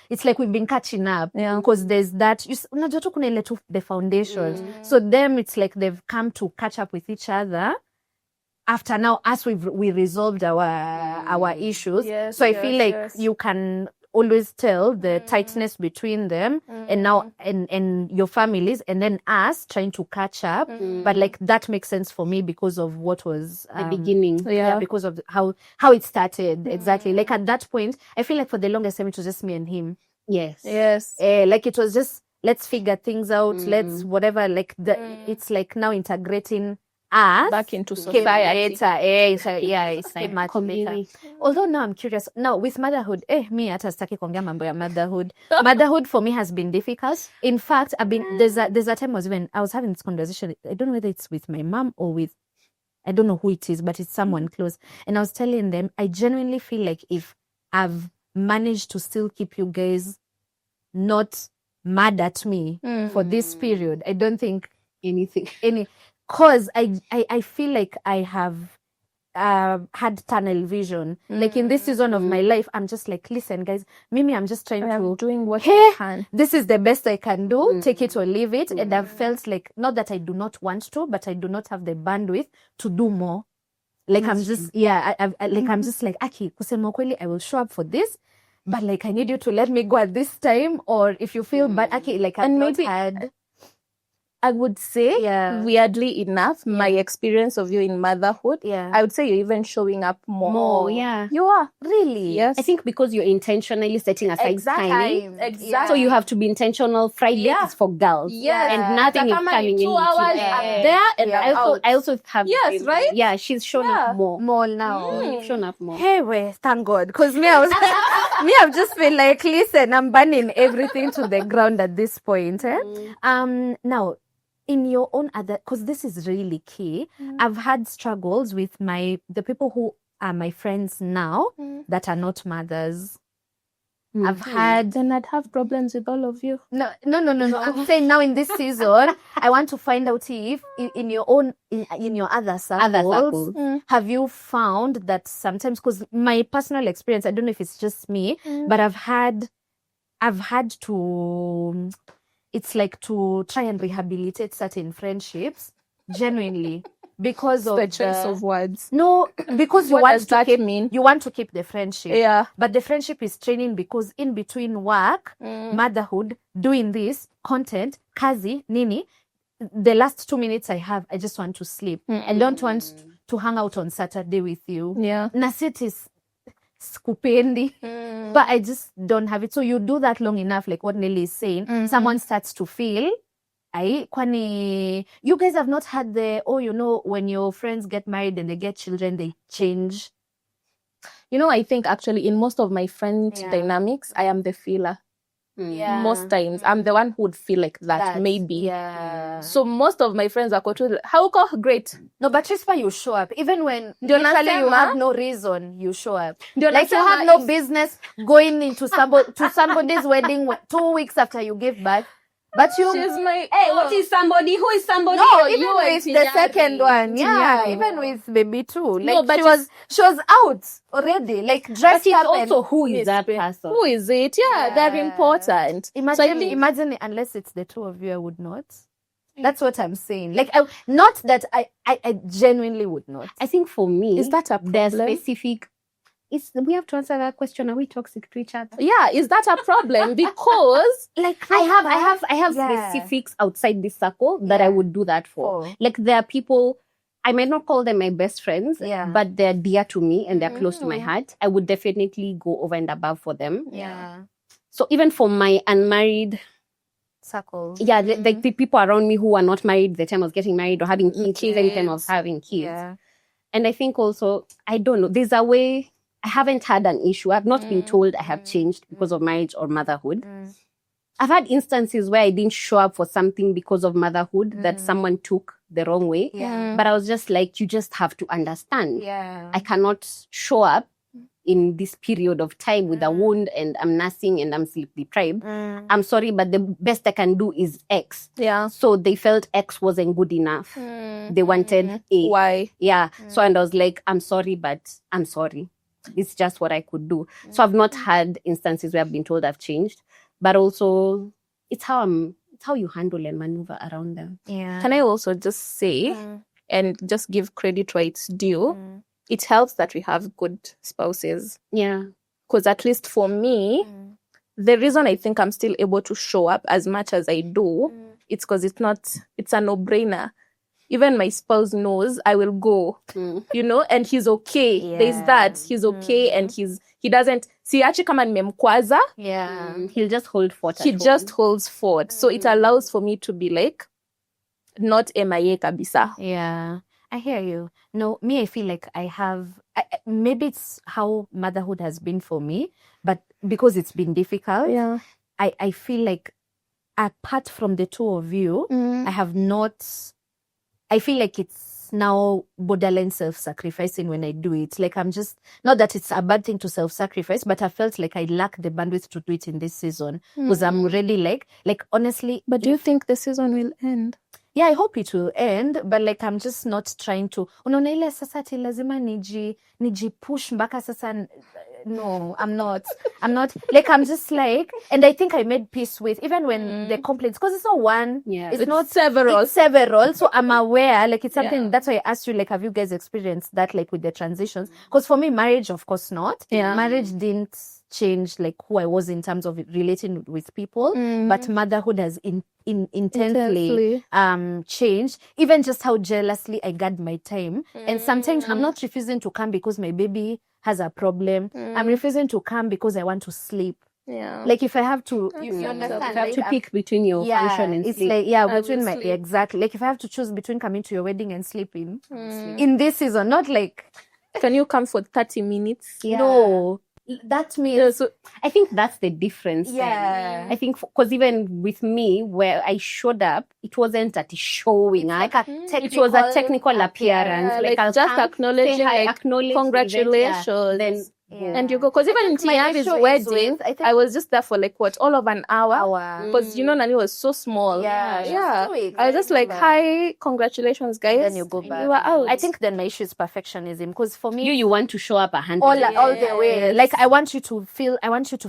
it's like we've been catching up. Yeah. Because there's that, unajua tu kuna ile tu the foundations. So them, it's like they've come to catch up with each other after now us we resolved our issues. Yes, so I feel like yes. you can always tell the tightness between them and now and your families and then us trying to catch up. But like that makes sense for me because of what was The beginning. because of how it started. Exactly. Like at that point, I feel like for the longest time it was just me and him. Yes. Like it was just let's figure things out, let's whatever, like it's like now integrating us Back into society. It's like much Community. better. Although now I'm curious now with motherhood, me hata sitaki kuongea mambo ya motherhood. Motherhood for me has been difficult. In fact, I've been there's a time when I was having this conversation. I don't know whether it's with my mom or with, I don't know who it is, but it's someone close. And I was telling them, I genuinely feel like if I've managed to still keep you guys not mad at me for this period, I don't think cause I feel like I have had tunnel vision. Like in this season of my life, I'm just like, listen guys, Mimi, I'm just trying to doing what I can. This is the best I can do. Take it or leave it. And I've felt like, not that I do not want to, but I do not have the bandwidth to do more. Like I'm just, I'm just like, Aki, kusema kweli, I will show up for this, but like I need you to let me go at this time. Or if you feel bad, Aki, like I've not had. I would say, weirdly enough, my experience of you in motherhood, I would say you're even showing up more. You are really. Yes. I think because you're intentionally setting aside time. Exactly. So you have to be intentional. Friday is for girls. Yes. And nothing is coming in. 2 hours, I'm there and I also have. Yes, right? Yeah, she's shown up more. More now. You've shown up more. Hey, thank God. Because I've just been like, listen, I'm burning everything to the ground at this point. Now, in your own other, because this is really key, I've had struggles with the people who are my friends now that are not mothers. I've had. Then I'd have problems with all of you. No. I'm saying now in this season, I want to find out if in your own, in your other circles, have you found that sometimes, because my personal experience, I don't know if it's just me, but I've had to, it's like to try and rehabilitate certain friendships, genuinely, because of the choice of words. No, because you want to keep the friendship. Yeah. But the friendship is training because in between work, motherhood, doing this, content, kazi, nini, the last 2 minutes I have, I just want to sleep. I don't want to hang out on Saturday with you. Yeah. Nasit is skupendi, but I just don't have it. So you do that long enough, like what Nelly is saying, someone starts to feel, kwani you guys have not had when your friends get married and they get children, they change. I think actually in most of my friend dynamics, I am the feeler. Most times I'm the one who would feel like that maybe. So most of my friends are how great. No, but Chispa, you show up even when literally you have no reason. You show up like you have no business going into somebody's wedding 2 weeks after you give birth. But she's my what is somebody? Who is somebody? No, even with the second one, even with baby too. Like no, but she was out already, like dressed up. Also, who is that person? Who is it? Yeah, they're important. Imagine unless it's the two of you, I would not. That's what I'm saying. Like, not that I genuinely would not. I think for me, is that a problem? There's specific. We have to answer that question. Are we toxic to each other? Yeah, is that a problem? Because like I have specifics outside this circle that I would do that for. Like there are people, I might not call them my best friends, but they're dear to me and they're close to my heart. I would definitely go over and above for them. Yeah. So even for my unmarried circle, like the people around me who are not married, the time I was getting married or having kids, anytime I was having kids. Yeah. And I think also, I don't know, there's a way. I haven't had an issue. I've not been told I have changed because of marriage or motherhood. I've had instances where I didn't show up for something because of motherhood that someone took the wrong way. Yeah. But I was just like, you just have to understand. Yeah. I cannot show up in this period of time with a wound and I'm nursing and I'm sleep deprived. I'm sorry, but the best I can do is X. Yeah. So they felt X wasn't good enough. They wanted A. Y. Yeah. So and I was like, I'm sorry, but I'm sorry. it's just what I could do. So I've not had instances where I've been told I've changed, but also it's how you handle and maneuver around them. Yeah. Can I also just say, and just give credit where it's due, it helps that we have good spouses. Yeah. Because at least for me, the reason I think I'm still able to show up as much as I do, it's because it's a no-brainer. Even my spouse knows I will go, and he's okay. Yeah. There's that. He's okay, and he doesn't, siachi kama nimemkwaza, Yeah. He'll just hold fort. he just holds fort. So it allows for me to be like, not MIA kabisa. Yeah, I hear you. No, me, I feel like I have, maybe it's how motherhood has been for me, but because it's been difficult, I feel like apart from the two of you, I have not, I feel like it's now borderline self-sacrificing when I do it. Like I'm just, not that it's a bad thing to self-sacrifice, but I felt like I lack the bandwidth to do it in this season because I'm really like honestly. But do you think the season will end? Yeah, I hope it will end, but like I'm just not trying to. Unaona ile sasa ati lazima niji push mpaka sasa. No, I'm not. Like I'm just like, and I think I made peace with even when the complaints, because it's not one. Yeah, it's not several. It's several. So I'm aware. Like it's something. That's why I asked you. Like, have you guys experienced that? Like with the transitions? Because for me, marriage, of course, not. Yeah. Marriage didn't change like who I was in terms of relating with people, but motherhood has intensely changed. Even just how jealously I guard my time, and sometimes I'm not refusing to come because my baby has a problem. I'm refusing to come because I want to sleep. Yeah. Like if I have to, you You understand? have Like, to pick between your function and it's sleep. like between my sleep. exactly. Like if I have to choose between coming to your wedding and sleeping in this season, not like Can you come for 30 minutes? no. That means So I think that's the difference. Yeah. I think because even with me, where I showed up, it wasn't at showing up. like a It was a technical appearance. like I'll just come, acknowledging, say hi, like, acknowledge congratulations. the event, Yeah. And you go, because even in my Tiari's issue is wedding, with- I think- I was just there for like what, all of an hour? Hour. Because Nani was so small. Yeah, she was yeah. 2 weeks. I was just like, Yeah. hi, congratulations, guys. Then you go back. You were out. I think then my issue is perfectionism because for me, You want to show up 100%. all the way. Like I want you to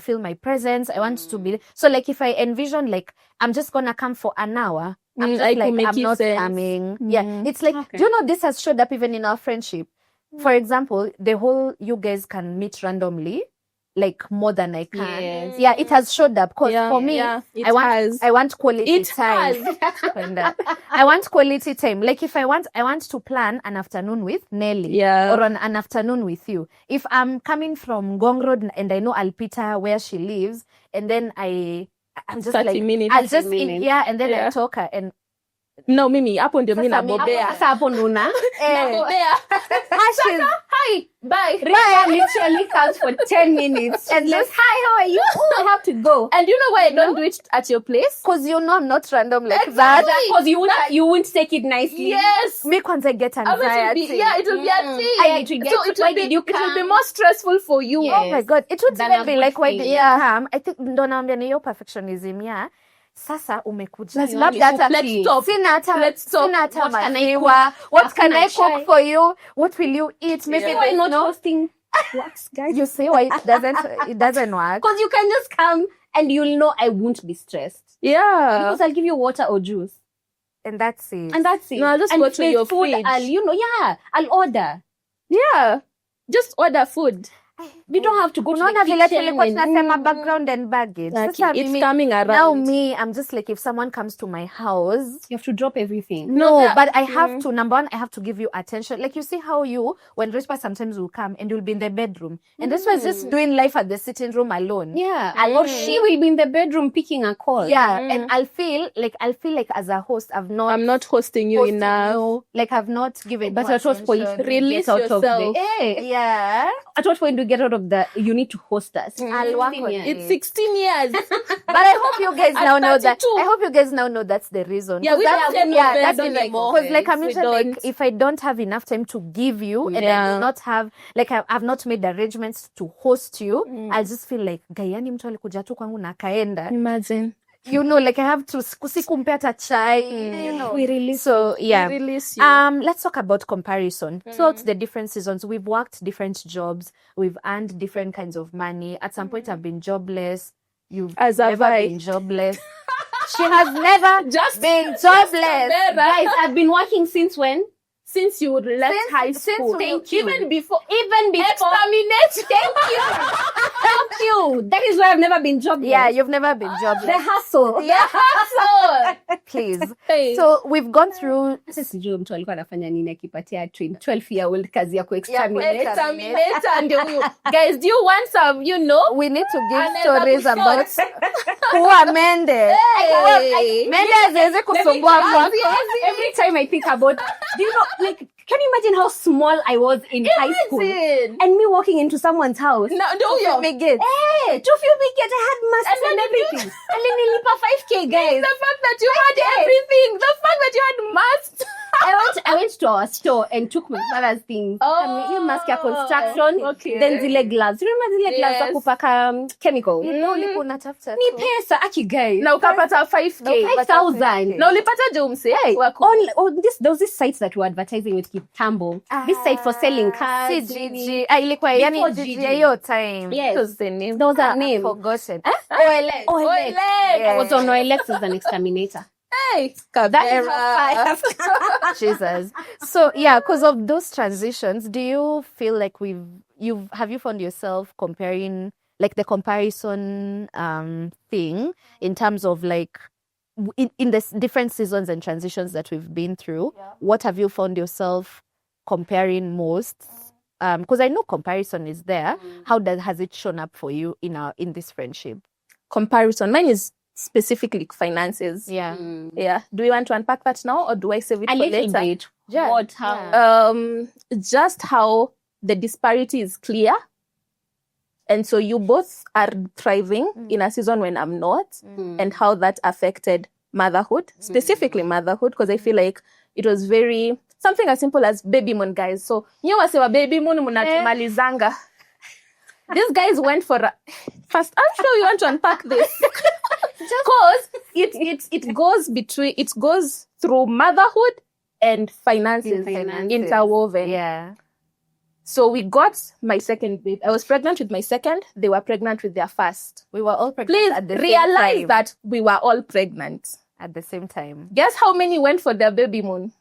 feel my presence. I want to be so like if I envision like I'm just gonna come for an hour. I'm just I could like make I'm it not sense. coming. Yeah. It's like Okay. do you know this has showed up even in our friendship? For example, the whole you guys can meet randomly, like more than I can. Yes. Yeah, it has showed up. Because Yeah, for me, yeah, it I has. want quality It time. has. I want quality time. Like if I want to plan an afternoon with Nelly, Yeah. or an afternoon with you. If I'm coming from Gong Road and I know Alpita where she lives, and then I'm just 30 like minutes. I'll just 30 minutes. and then Yeah. I talk her and No, Mimi, hapo ndio mimi nabobea. Sasa hapo ndo una- Nabobea. Ashes, Hi, bye. Rita literally comes for 10 minutes and says, hi, how are you? Oh, I have to go. And you know why I don't do it at your place? because you know I'm not random like that. Because you won't take it nicely. Yes. Me kwanza get I mean, anxiety. it will be a thing. Yeah, it will get- why did you it will be come? more stressful for you. Yeah. Oh my God, it would Than even a be good like why thing. did you come? I think ndo naambia ni hiyo perfectionism ya sasa umekuja. Lazima Labda hata let's stop. sina hata Let's stop. sina hata What can I maziwa. What can I Hakuna cook chai. for you? What will you eat? Maybe Yeah. Why there's not no. hosting works, guys? You see why it doesn't work. Because you can just come and you'll know I won't be stressed. Yeah. Because I'll give you water or juice. And that's it. And that's it. No, I'll just and go to the your food, fridge. I'll order. Yeah. Just order food. We don't have to go to Unaona the vile kitchen. tulikuwa and- tunasema background and baggage. Sasa It's mimi- coming around. Now me, I'm just like if someone comes to my house, You have to drop everything. no, that- but I have to, number one, I have to give you attention. Like you see how when Rishpa sometimes will come and you'll be in the bedroom. And Rishpa is just doing life at the sitting room alone. Yeah. Or she will be in the bedroom picking a call. Yeah. And I'll feel like as a host, I'm not hosting you hosting enough. you. Like I've not given But you at what point attention. Release get out of yourself. the- Hey, Yeah. at what point do you get out of the you need to host us? I'll work on years. it. It's 16 years. But I hope you guys At now know that. 32. I hope you guys now know that's the reason. Yeah, we don't That's- say no yeah, there, that's don't the- anymore. because like I'm We usually like don't. if I don't have enough time to give you and I Yeah. do not have like I've not made arrangements to host you, I'll just feel like gayani mtu alikuja tu kwangu na kaenda. Imagine. you know, like I have to kusikumpeta chai, you know. We release So yeah. We release you. Let's talk about comparison. Throughout the different seasons, we've worked different jobs, we've earned different kinds of money. At some point, I've been jobless. You've As have never I. been jobless. She has never Just been jobless. Guys, I've been working since when? Since you left high since school. Thank you. Even before. Even Exterminate. Thank you. Thank you. That is why I've never been jobless. Yeah, you've never been jobless. The hustle. Yeah, So, please. hey. So we've gone through. Sasa sijui mtu alikuwa anafanya nini akipatia 12-year-old kazi ya kuexterminate. Exterminator ndio huyo. Guys, do you want some, you know? We need to give Another stories episode. about kuwa Mende. Hey. Mende haziwezi kusumbua kwako. Every time I think about, do you know, like, can you imagine how small I was in high school? Imagine. And me walking into someone's house. No, do you? Megate. Hey, 2 few get I had masks and everything. And then nilipa 5K, guys. The fact that you had everything. The fact that you had masks. I went to our store and took my father's things. Hiyo mask ya construction. Okay. Then zile gloves. Remember zile gloves za Yes. kupaka chemical? No, ulikuwa unatafuta Ni tu. pesa, aki guys. Na ukapata 5K. 5,000. Na ulipata je umse? There was this site that we were advertising with Kitambo. This site for selling cars. Si Gigi. Ilikuwa yani Before Gigi Gigi. ya hiyo time. Yes. What's the name? There was that I've name. forgotten. OLX. OLX. I was on OLX as an exterminator. Hey, That is how far. Jesus. So yeah, because of those transitions, do you feel like have you found yourself comparing, like the comparison thing in terms of like in the different seasons and transitions that we've been through? Yeah. What have you found yourself comparing most? Because I know comparison is there. How has it shown up for you in this friendship? Comparison. Mine is specifically finances. Yeah. Yeah. Do you want to unpack that now or do I save it A for little later? bit. Yeah. What, how? Just how the disparity is clear. And so you both are thriving in a season when I'm not, and how that affected motherhood, specifically motherhood, because I feel like it was very, something as simple as baby moon, guys. So, you wase wa baby moon munatumalizanga. These guys went for first, I'm sure you want to unpack this. Because it goes through motherhood and finances. Interwoven. Yeah. So we got my second baby. I was pregnant with my second. They were pregnant with their first. We were all pregnant Please at the same realize time. that we were all pregnant. At the same time. Guess how many went for their baby moon?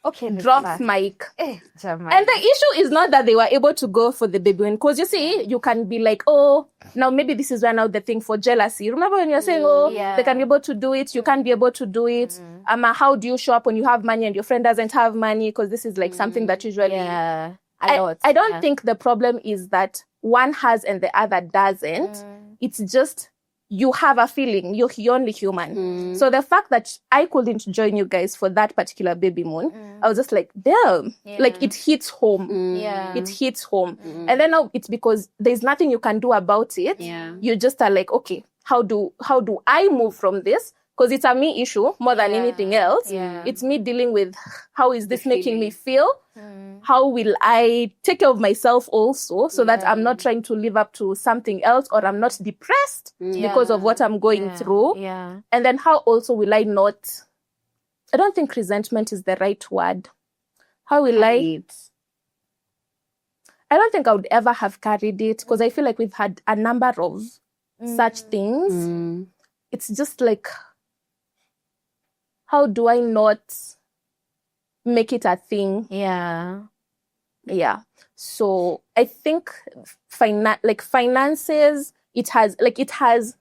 Okay. Dropped mic. Jamani. And the issue is not that they were able to go for the baby moon. Because you see, you can be like, oh, now maybe this is where now the thing for jealousy. Remember when you're saying, oh, Yeah. they can be able to do it, you can't be able to do it. How do you show up when you have money and your friend doesn't have money? Because this is like something that usually... Yeah. A lot. I don't Yeah. think the problem is that one has and the other doesn't. It's just you have a feeling. You're only human. So the fact that I couldn't join you guys for that particular baby moon, I was just like, damn. Like it hits home. Yeah. It hits home. And then now it's because there's nothing you can do about it. Yeah. You just are like, okay, how do I move from this? Because it's a me issue more than anything else. Yeah. It's me dealing with how is this making me feel? How will I take care of myself also so that I'm not trying to live up to something else or I'm not depressed because of what I'm going through? Yeah. And then how also will I not, I don't think resentment is the right word. How will I don't think I would ever have carried it because I feel like we've had a number of such things. It's just like, how do I not make it a thing? Yeah. Yeah. So I think finances, it has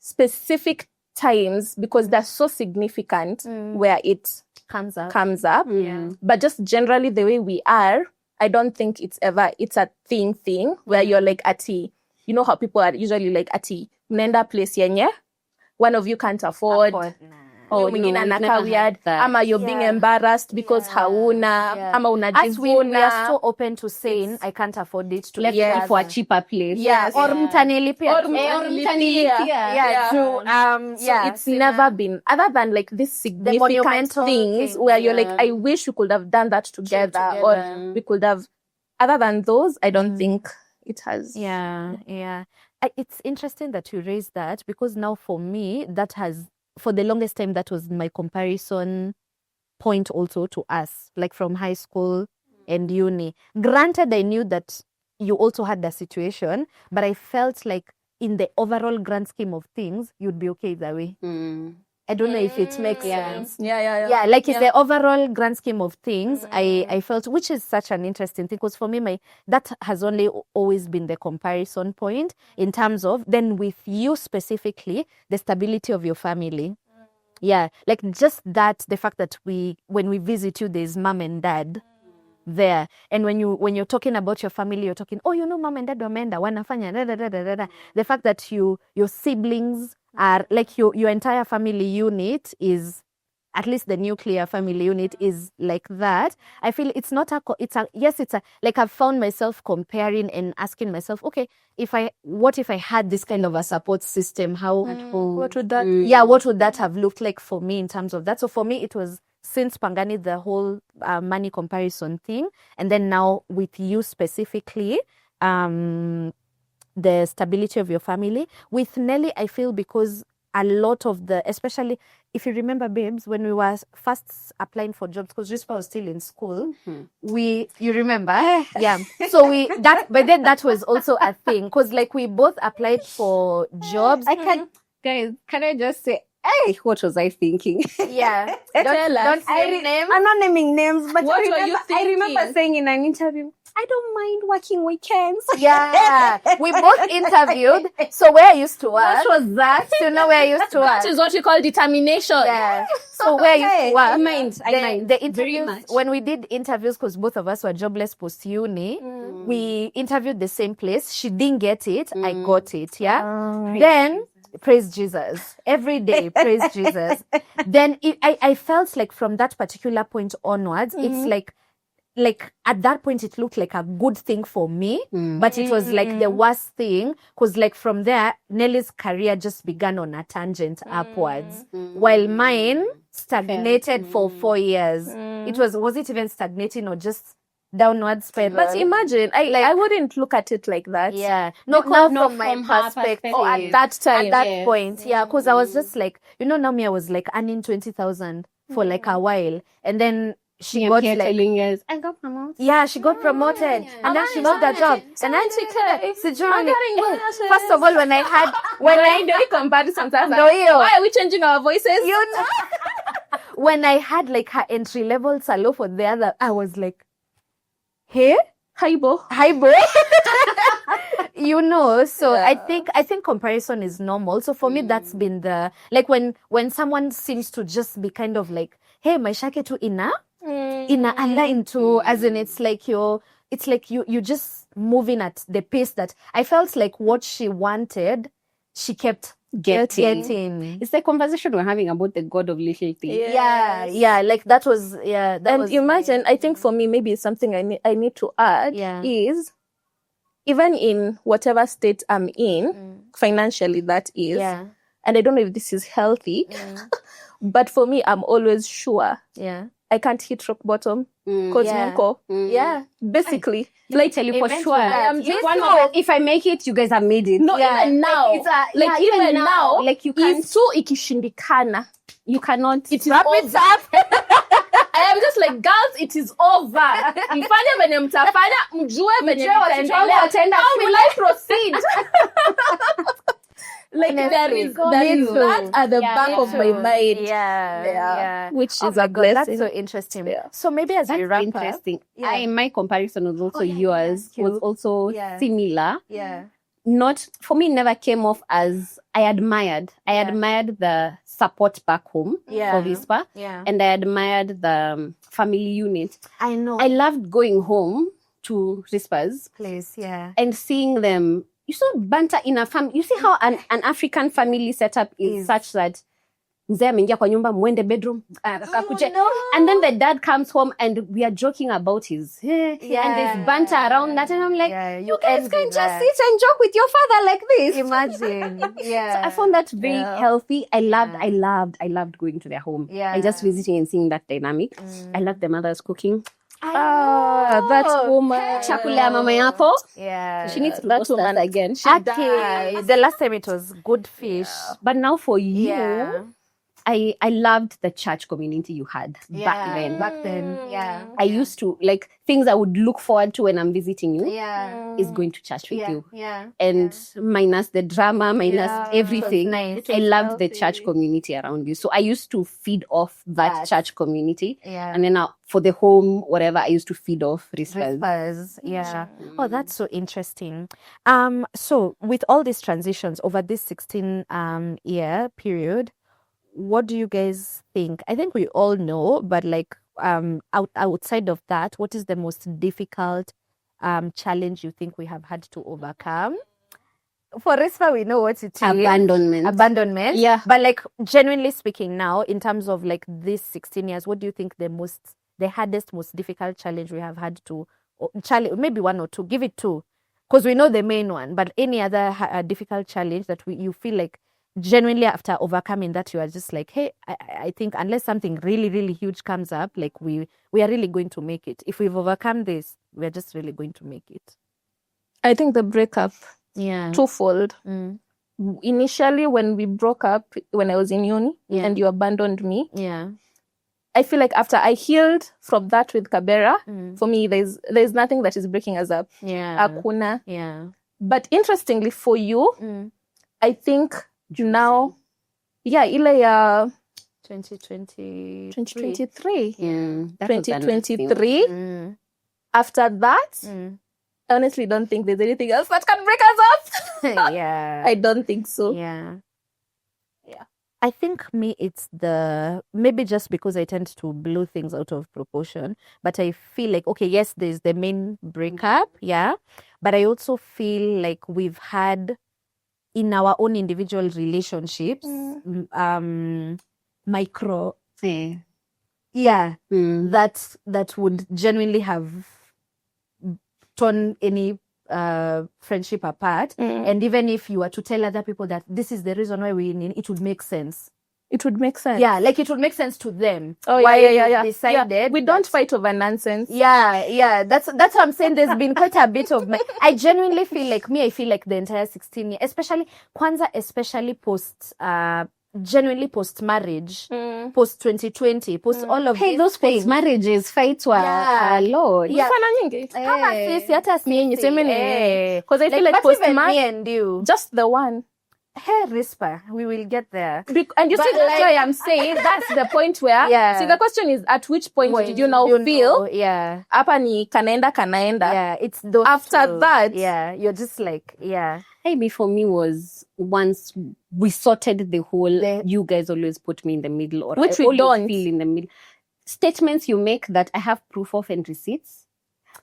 specific times because they're so significant where it Comes up. Yeah. But just generally the way we are, I don't think it's a thing where you're like ati. You know how people are usually like ati. Mnenda place yenye. One of you can't afford. Oh, mwingine anakaa weird. Ama you're being embarrassed because hauna. Ama As we are unajivuna. so open to saying, I can't afford it to Let's each go for a other. cheaper place. Yes. Or mtanilipia. Or mtanilipia. Yeah. So it's never been, other than like this significant monumental things things, where you're like, I wish we could have done that together. Or we could have, other than those, I don't think it has. Yeah. It's interesting that you raised that, because now for me, for the longest time, that was my comparison point also to us, like from high school and uni. Granted, I knew that you also had the situation, but I felt like in the overall grand scheme of things, you'd be okay either way. I don't know if it makes sense. Yeah. Like it's the overall grand scheme of things. I felt, which is such an interesting thing, because for me, that has only always been the comparison point in terms of then with you specifically, the stability of your family. Yeah, like just that, the fact that when we visit you, there's mom and dad there, and when you're talking about your family, you're talking, oh, mom and dad wameenda wanafanya da da da da da. The fact that your siblings are like your entire family unit is, at least the nuclear family unit is like that. I feel it's like I've found myself comparing and asking myself, okay, what if I had this kind of a support system? What would that? What would that have looked like for me in terms of that? So for me, it was since Pangani, the whole money comparison thing, and then now with you specifically, the stability of your family. With Nelly, I feel because a lot of especially if you remember, babes, when we were first applying for jobs, because Rispa was still in school, you remember? Yeah. So but then that was also a thing, because like we both applied for jobs. Guys, can I just say, hey, what was I thinking? Yeah. Don't say names. I'm not naming names, but What were you I remember thinking? saying in an interview, I don't mind working weekends. Yeah. We both interviewed. So where I used to work. What was that? So now where I used to work. That is what you call determination. Yeah. So where I used to work. I mind. The Very interviews, much. when we did interviews, because both of us were jobless post-uni, we interviewed the same place. She didn't get it. I got it. Yeah. Then, praise Jesus. Every day, praise Jesus. Then I felt like from that particular point onwards, it's like at that point it looked like a good thing for me, but it was like the worst thing, because like from there Nelly's career just began on a tangent upwards, while mine stagnated for 4 years. It was it even stagnating or just downward spiral? But imagine, I wouldn't look at it like that. Yeah, no, Because now from my from her perspective, Oh, at that time. at that Yes. point, yeah, because I was just like, now me, I was like earning 20,000 for like a while, and then she got like, telling us, I got promoted. yeah, she got promoted, and then she got the job, and then first of all, when I had Why are we changing our voices? when I had like her entry level salo for the other, I was like, hey, Hi, Bo. So I think comparison is normal. So for me, that's been the, like when someone seems to just be kind of like, hey, maisha yetu ina align to, as in it's like you just moving at the pace that I felt like what she wanted, she kept getting. It's the conversation we're having about the God of little things. Yeah, like that was, that And was, imagine, I think for me, maybe it's something I need to add is, even in whatever state I'm in, financially that is, and I don't know if this is healthy, but for me, I'm always sure I can't hit rock bottom because basically, Like, tell you for sure. am just If I make it, you guys have made it. even now, even now, like you can't. if tu ikishindikana, You cannot. it is over. I am just like, girls, it is over. Mfanye venye mtafanya, mjue venye mtaendelea. How will I proceed? Like there is that at the back of my mind. Which is a blessing. That's so interesting. So maybe as we wrap interesting. up, My comparison was also yours. Was also similar. Yeah. Not for me. Never came off as I admired. I admired the support back home for Vispa, and I admired the family unit. I know. I loved going home to Rispa's place, and seeing them. You saw banter in a family. You see how an African family setup is such that mzee ameingia kwa nyumba, mwende bedroom, and then the dad comes home and we are joking about his and there's banter around that, and I'm like, you guys can just sit and joke with your father like this. Imagine. So I found that very healthy. I loved going to their home and just visiting and seeing that dynamic. I loved the mothers cooking. That woman. Chakula ya mama yako. Yeah. She needs to That roast us woman. again. Okay. The last time it was good fish. But now for you, Yeah. I loved the church community you had back then. Back then. Yeah. I used to, like, things I would look forward to when I'm visiting you Yeah. is going to church with you. Yeah. And minus the drama, minus everything, nice. I loved the church community around you. So I used to feed off that church community. Yeah. And then for the home, whatever, I used to feed off Rispers. Whispers, yeah. Oh, that's so interesting. So with all these transitions over this 16 year period, what do you guys think? I think we all know, but like outside of that, what is the most difficult challenge you think we have had to overcome? For Rispa, we know what it is. Abandonment. Yeah. But like genuinely speaking now, in terms of like these 16 years, what do you think the hardest, most difficult challenge we have had to, maybe one or two, give it two, because we know the main one, but any other difficult challenge that you feel like genuinely after overcoming that, you are just like, hey, I think unless something really, really huge comes up, like we are really going to make it. If we've overcome this, we're just really going to make it. I think the breakup, twofold. Initially, when we broke up, when I was in uni and you abandoned me, I feel like after I healed from that with Kabera, for me, there's nothing that is breaking us up. Akuna. Yeah. But interestingly for you, I think now, ile ya 2023. 2023. That was 2023. After that, I honestly don't think there's anything else that can break us up. Yeah. I don't think so. Yeah. I think it's maybe just because I tend to blow things out of proportion, but I feel like, okay, yes, there's the main breakup, but I also feel like we've had in our own individual relationships, micro, that would genuinely have torn any friendship apart. And even if you were to tell other people that this is the reason why we're in, it would make sense. It would make sense. Yeah, like it would make sense to them. Oh, why yeah. Decided we don't fight over nonsense. Yeah. That's what I'm saying. There's been quite a bit of I genuinely feel like the entire 16 years, especially post marriage, post 2020, post all of these those post marriages fights were a lot. Kama sisi, hata sisi. Because I feel like but post even marriage, me and you, just the one. Hey, Rispa, we will get there. And you see, that's why I'm saying that's the point where. See, the question is, at which point did you now feel? Hapa ni kanaenda. Yeah, it's those after two. that. Yeah, you're just like, Maybe for me was once we sorted the whole. You guys always put me in the middle, or which I we don't feel in the middle. Statements you make that I have proof of and receipts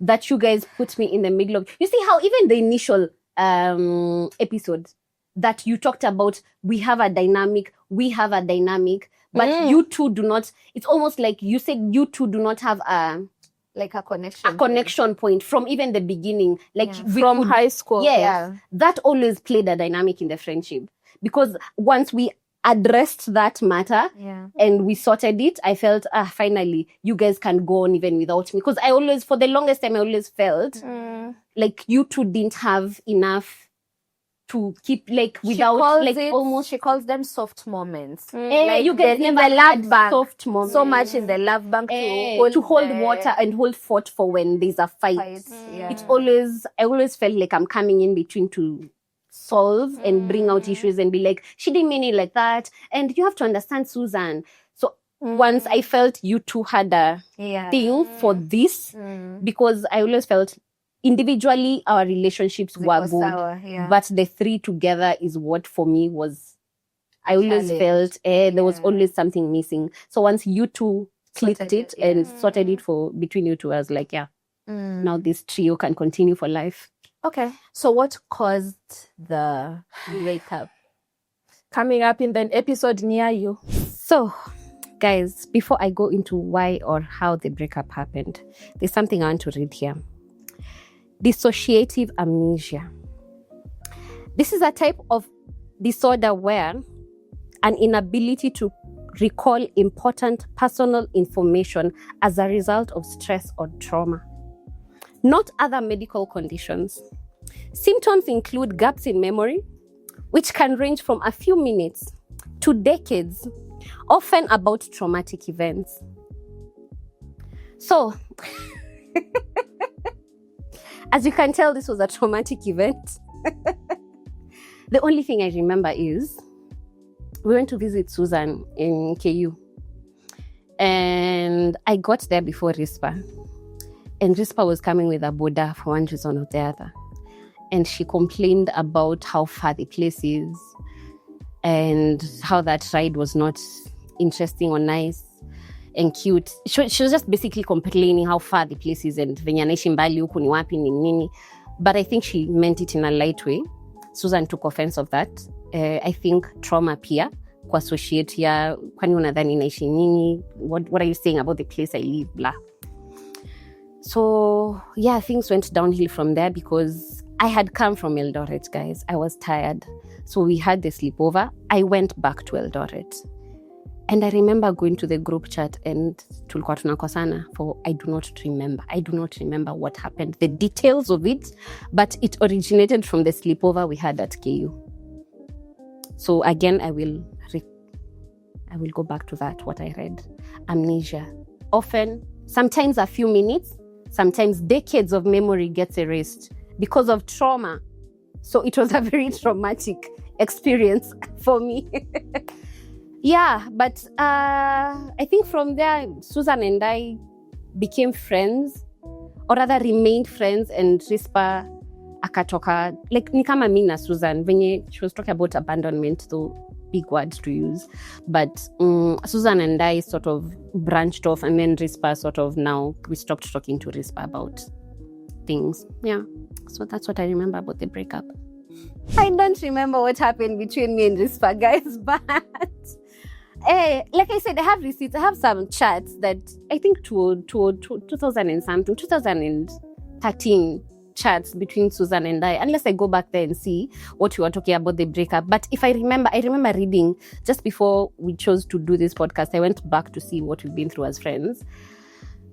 that you guys put me in the middle of. You see how even the initial episode that you talked about, we have a dynamic, but you two do not. It's almost like you said you two do not have a connection point from even the beginning, like from high school. That always played a dynamic in the friendship, because once we addressed that matter and we sorted it, I felt finally you guys can go on even without me, because for the longest time I always felt like you two didn't have enough to keep, like, without, like, almost. She calls them soft moments. Like, you guys in never the love bank, soft moments. so much in the love bank to hold water and hold fort for when there's a fight. It's always, I always felt like I'm coming in between to solve and bring out issues and be like, she didn't mean it like that, and you have to understand, Susan. So once I felt you two had a thing for this, because I always felt individually our relationships were good, sour, but the three together is what for me was, I always felt there was always something missing. So once you two clicked it and sorted it for between you two, I was like, now this trio can continue for life. Okay, so what caused the breakup? Coming up in the episode near you. So, guys, before I go into why or how the breakup happened, there's something I want to read here. Dissociative amnesia. This is a type of disorder where an inability to recall important personal information as a result of stress or trauma. Not other medical conditions. Symptoms include gaps in memory, which can range from a few minutes to decades, often about traumatic events. So, as you can tell, this was a traumatic event. The only thing I remember is we went to visit Susan in KU. And I got there before Rispa. And Rispa was coming with a Boda for one reason or the other. And she complained about how far the place is and how that ride was not interesting or nice and cute. She was just basically complaining how far the place is and venye anaishi mbali huku ni wapi ni nini. But I think she meant it in a light way. Susan took offense of that. I think trauma pia kuassociate ya kwani unadhani naishi nini, what are you saying about the place I live, blah. So yeah, things went downhill from there because I had come from Eldoret, guys. I was tired. So we had the sleepover. I went back to Eldoret. And I remember going to the group chat and tulikuwa tunakosana for I do not remember what happened, the details of it, but it originated from the sleepover we had at KU. So again, I will go back to that, what I read. Amnesia. Often, sometimes a few minutes, sometimes decades of memory gets erased because of trauma. So it was a very traumatic experience for me. Yeah, but I think from there, Susan and I became friends, or rather remained friends, and Rispa akatoka, like ni kama mimi na Susan, venye she was talking about abandonment, though big words to use, but Susan and I sort of branched off, and then Rispa sort of, now we stopped talking to Rispa about things. Yeah, so that's what I remember about the breakup. I don't remember what happened between me and Rispa, guys, but like I said, I have receipts. I have some chats that I think 2000 and something, 2013 chats between Susan and I, unless I go back there and see what we were talking about the breakup. But if I remember reading just before we chose to do this podcast, I went back to see what we've been through as friends.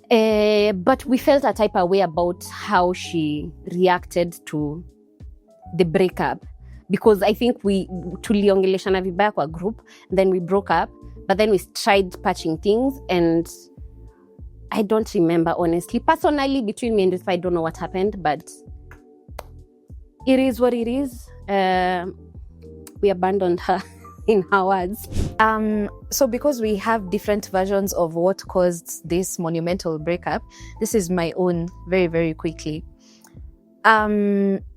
But we felt a type of way about how she reacted to the breakup, because I think we tuliongeleshana vibaya kwa group, then we broke up, but then we tried patching things, and I don't remember, honestly. Personally, between me and Rispa, I don't know what happened, but it is what it is. We abandoned her, in her words. So because we have different versions of what caused this monumental breakup, this is my own very, very quickly.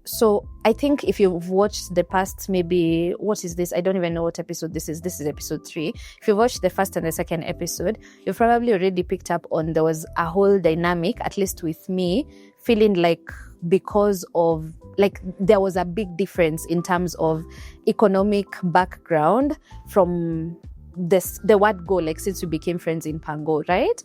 So I think if you've watched the past, maybe, what is this? I don't even know what episode this is. This is episode 3. If you watched the first and the second episode, you've probably already picked up on there was a whole dynamic, at least with me, feeling like because of, like, there was a big difference in terms of economic background from the word go, like, since we became friends in Pango, right?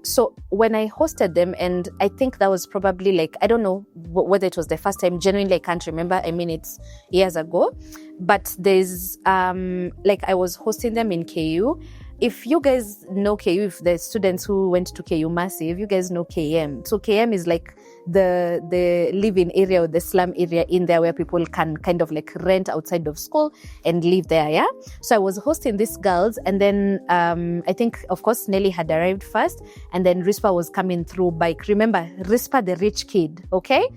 So when I hosted them, and I think that was probably, like, I don't know whether it was the first time, genuinely I can't remember, I mean, it's years ago, but there's like, I was hosting them in KU. If you guys know KU, if the students who went to KU Massive, you guys know KM. So KM is like the living area or the slum area in there where people can kind of like rent outside of school and live there, yeah? So I was hosting these girls, and then I think, of course, Nelly had arrived first, and then Rispa was coming through bike. Remember, Rispa the rich kid, okay?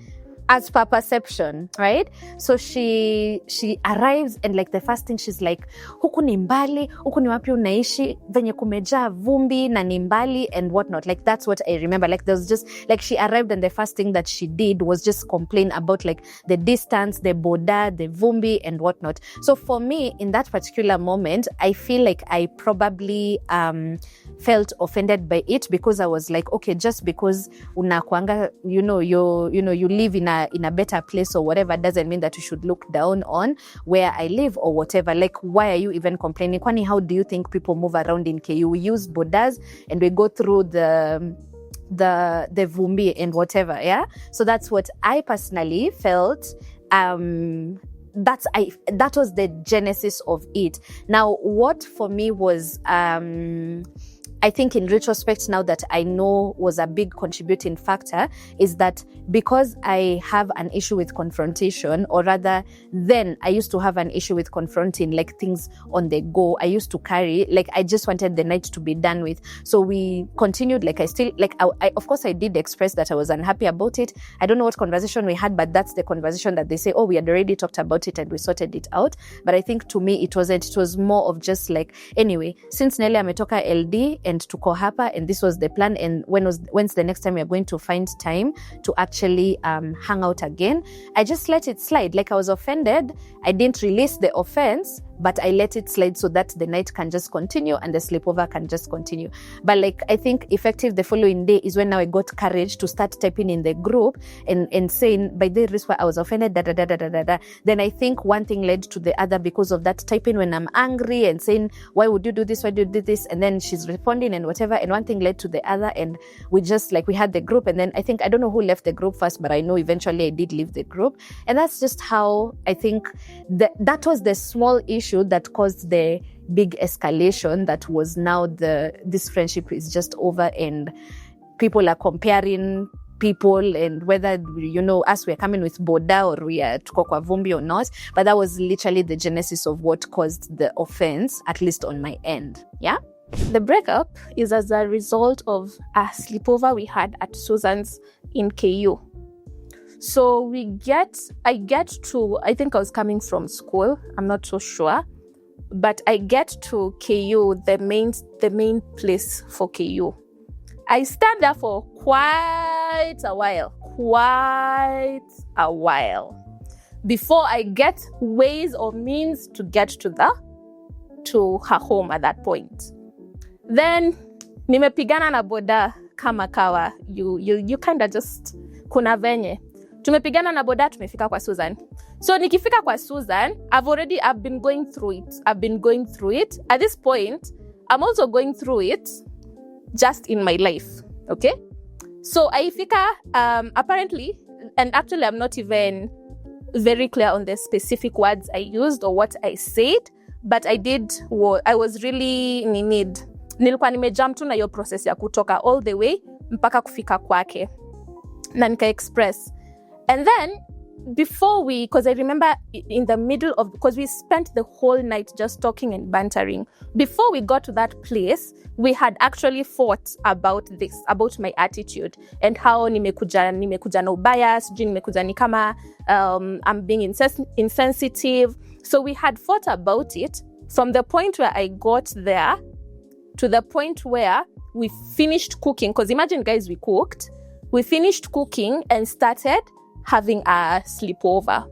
As per perception, right? So she arrives, and like the first thing she's like, huku ni mbali, huku ni wapi unaishi, venye kumejaa vumbi na ni mbali and whatnot. Like, that's what I remember. Like, there was just, like, she arrived and the first thing that she did was just complain about like the distance, the boda, the vumbi and whatnot. So for me, in that particular moment, I feel like I probably felt offended by it, because I was like, okay, just because unakwanga, you live in a better place or whatever, doesn't mean that you should look down on where I live or whatever. Like, why are you even complaining? Kwani, how do you think people move around in KU? We use bodas and we go through the vumbi and whatever, yeah? So that's what I personally felt that was the genesis of it. Now, what for me was, I think in retrospect, now that I know was a big contributing factor, is that because I have an issue with confrontation, or rather then I used to have an issue with confronting like things on the go. I used to carry, like I just wanted the night to be done with. So we continued, like I still, like I of course I did express that I was unhappy about it. I don't know what conversation we had, but that's the conversation that they say, oh, we had already talked about it and we sorted it out. But I think to me it wasn't, it was more of just like, anyway, since Nelly ametoka LD and tuko hapa and this was the plan, and when's the next time we're going to find time to actually hang out again, I just let it slide. Like I was offended, I didn't release the offense, but I let it slide so that the night can just continue and the sleepover can just continue. But like, I think effective the following day is when now I got courage to start typing in the group and saying, by the reason why I was offended, da da da da da da. Then I think one thing led to the other because of that typing when I'm angry and saying, why would you do this? Why do you do this? And then she's responding and whatever. And one thing led to the other. And we just like, we had the group. And then I think, I don't know who left the group first, but I know eventually I did leave the group. And that's just how I think that was the small issue that caused the big escalation that was now this friendship is just over and people are comparing people and whether, us we're coming with boda or we are tuko kwa vumbi or not. But that was literally the genesis of what caused the offense, at least on my end. Yeah. The breakup is as a result of a sleepover we had at Susan's in KU. So I think I was coming from school. I'm not so sure. But I get to KU, the main place for KU. I stand there for quite a while before I get ways or means to get to her home at that point. Then nimepigana na boda kama kawa. You kind of just kuna venye. Tumepigana na boda, tumefika kwa Susan. So nikifika kwa Susan, I've been going through it. At this point, I'm also going through it just in my life. Okay? So aifika, apparently, and actually I'm not even very clear on the specific words I used or what I said, but I did what I was really nilikuwa nimejump tu na yo process ya kutoka all the way mpaka kufika kwake. Na nika express. And then because I remember in the middle of, because we spent the whole night just talking and bantering. Before we got to that place, we had actually fought about my attitude and how nimekuja na ubaya, sijui nimekuja ni kama I'm being insensitive. So we had fought about it from the point where I got there to the point where we finished cooking. Because imagine, guys, we cooked. We finished cooking and started having a sleepover.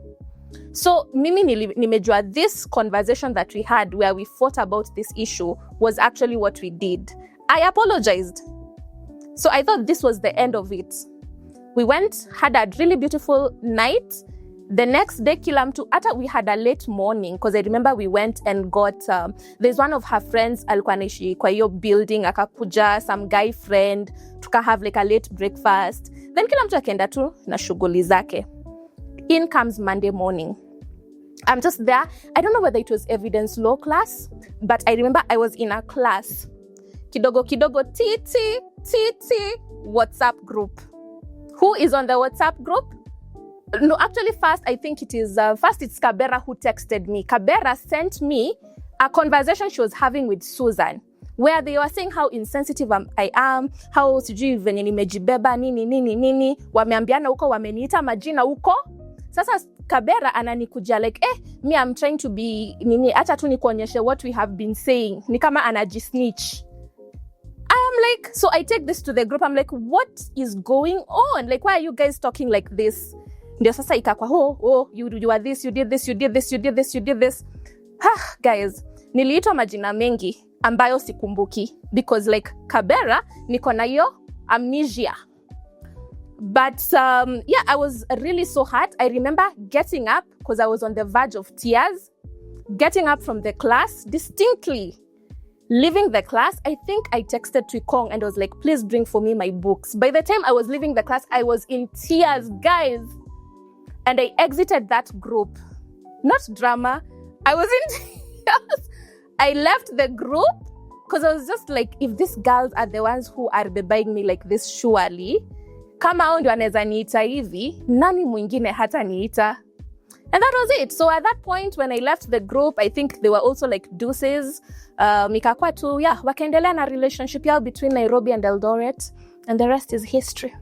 So mimi nimejua this conversation that we had where we fought about this issue was actually what we did. I apologized. So I thought this was the end of it. We went, had a really beautiful night. The next day, kila mtu, ata we had a late morning because I remember we went and got, there's one of her friends alikuwa anaishi kwa hiyo building, akakuja, some guy friend, tuka have like a late breakfast. Then kila mtu akaenda tu na shughuli zake. In comes Monday morning. I'm just there. I don't know whether it was evidence law class, but I remember I was in a class. Kidogo, titi, WhatsApp group. Who is on the WhatsApp group? No, actually first, I think it is, it's Kabera who texted me. Kabera sent me a conversation she was having with Susan, where they were saying how insensitive I am, how sijui venye nimejibeba, nini, wameambiana huko, wameniita majina huko. Sasa Kabera ananikuja like, me I'm trying to be, acha tu nikuonyeshe what we have been saying. Ni kama anajisnitch. I am like, so I take this to the group. I'm like, what is going on? Like, why are you guys talking like this? Ndio sasa ikakwa, you are this, you did this. Guys, niliitwa majina mengi ambayo sikumbuki because like Kabera niko na hiyo amnesia. But I was really so hurt. I remember getting up because I was on the verge of tears, getting up from the class distinctly. Leaving the class, I think I texted Twikong and was like, please bring for me my books. By the time I was leaving the class, I was in tears, guys. And I exited that group. not drama. I left the group because I was just like, if these girls are the ones who are buying me like this, surely kama hao ndio anaweza niita hivi, nani mwingine hata niita? And that was it. So at that point, when I left the group, I think they were also like deuces. Mikakwa tu, wakaendelea na relationship yao between Nairobi and Eldoret. And the rest is history.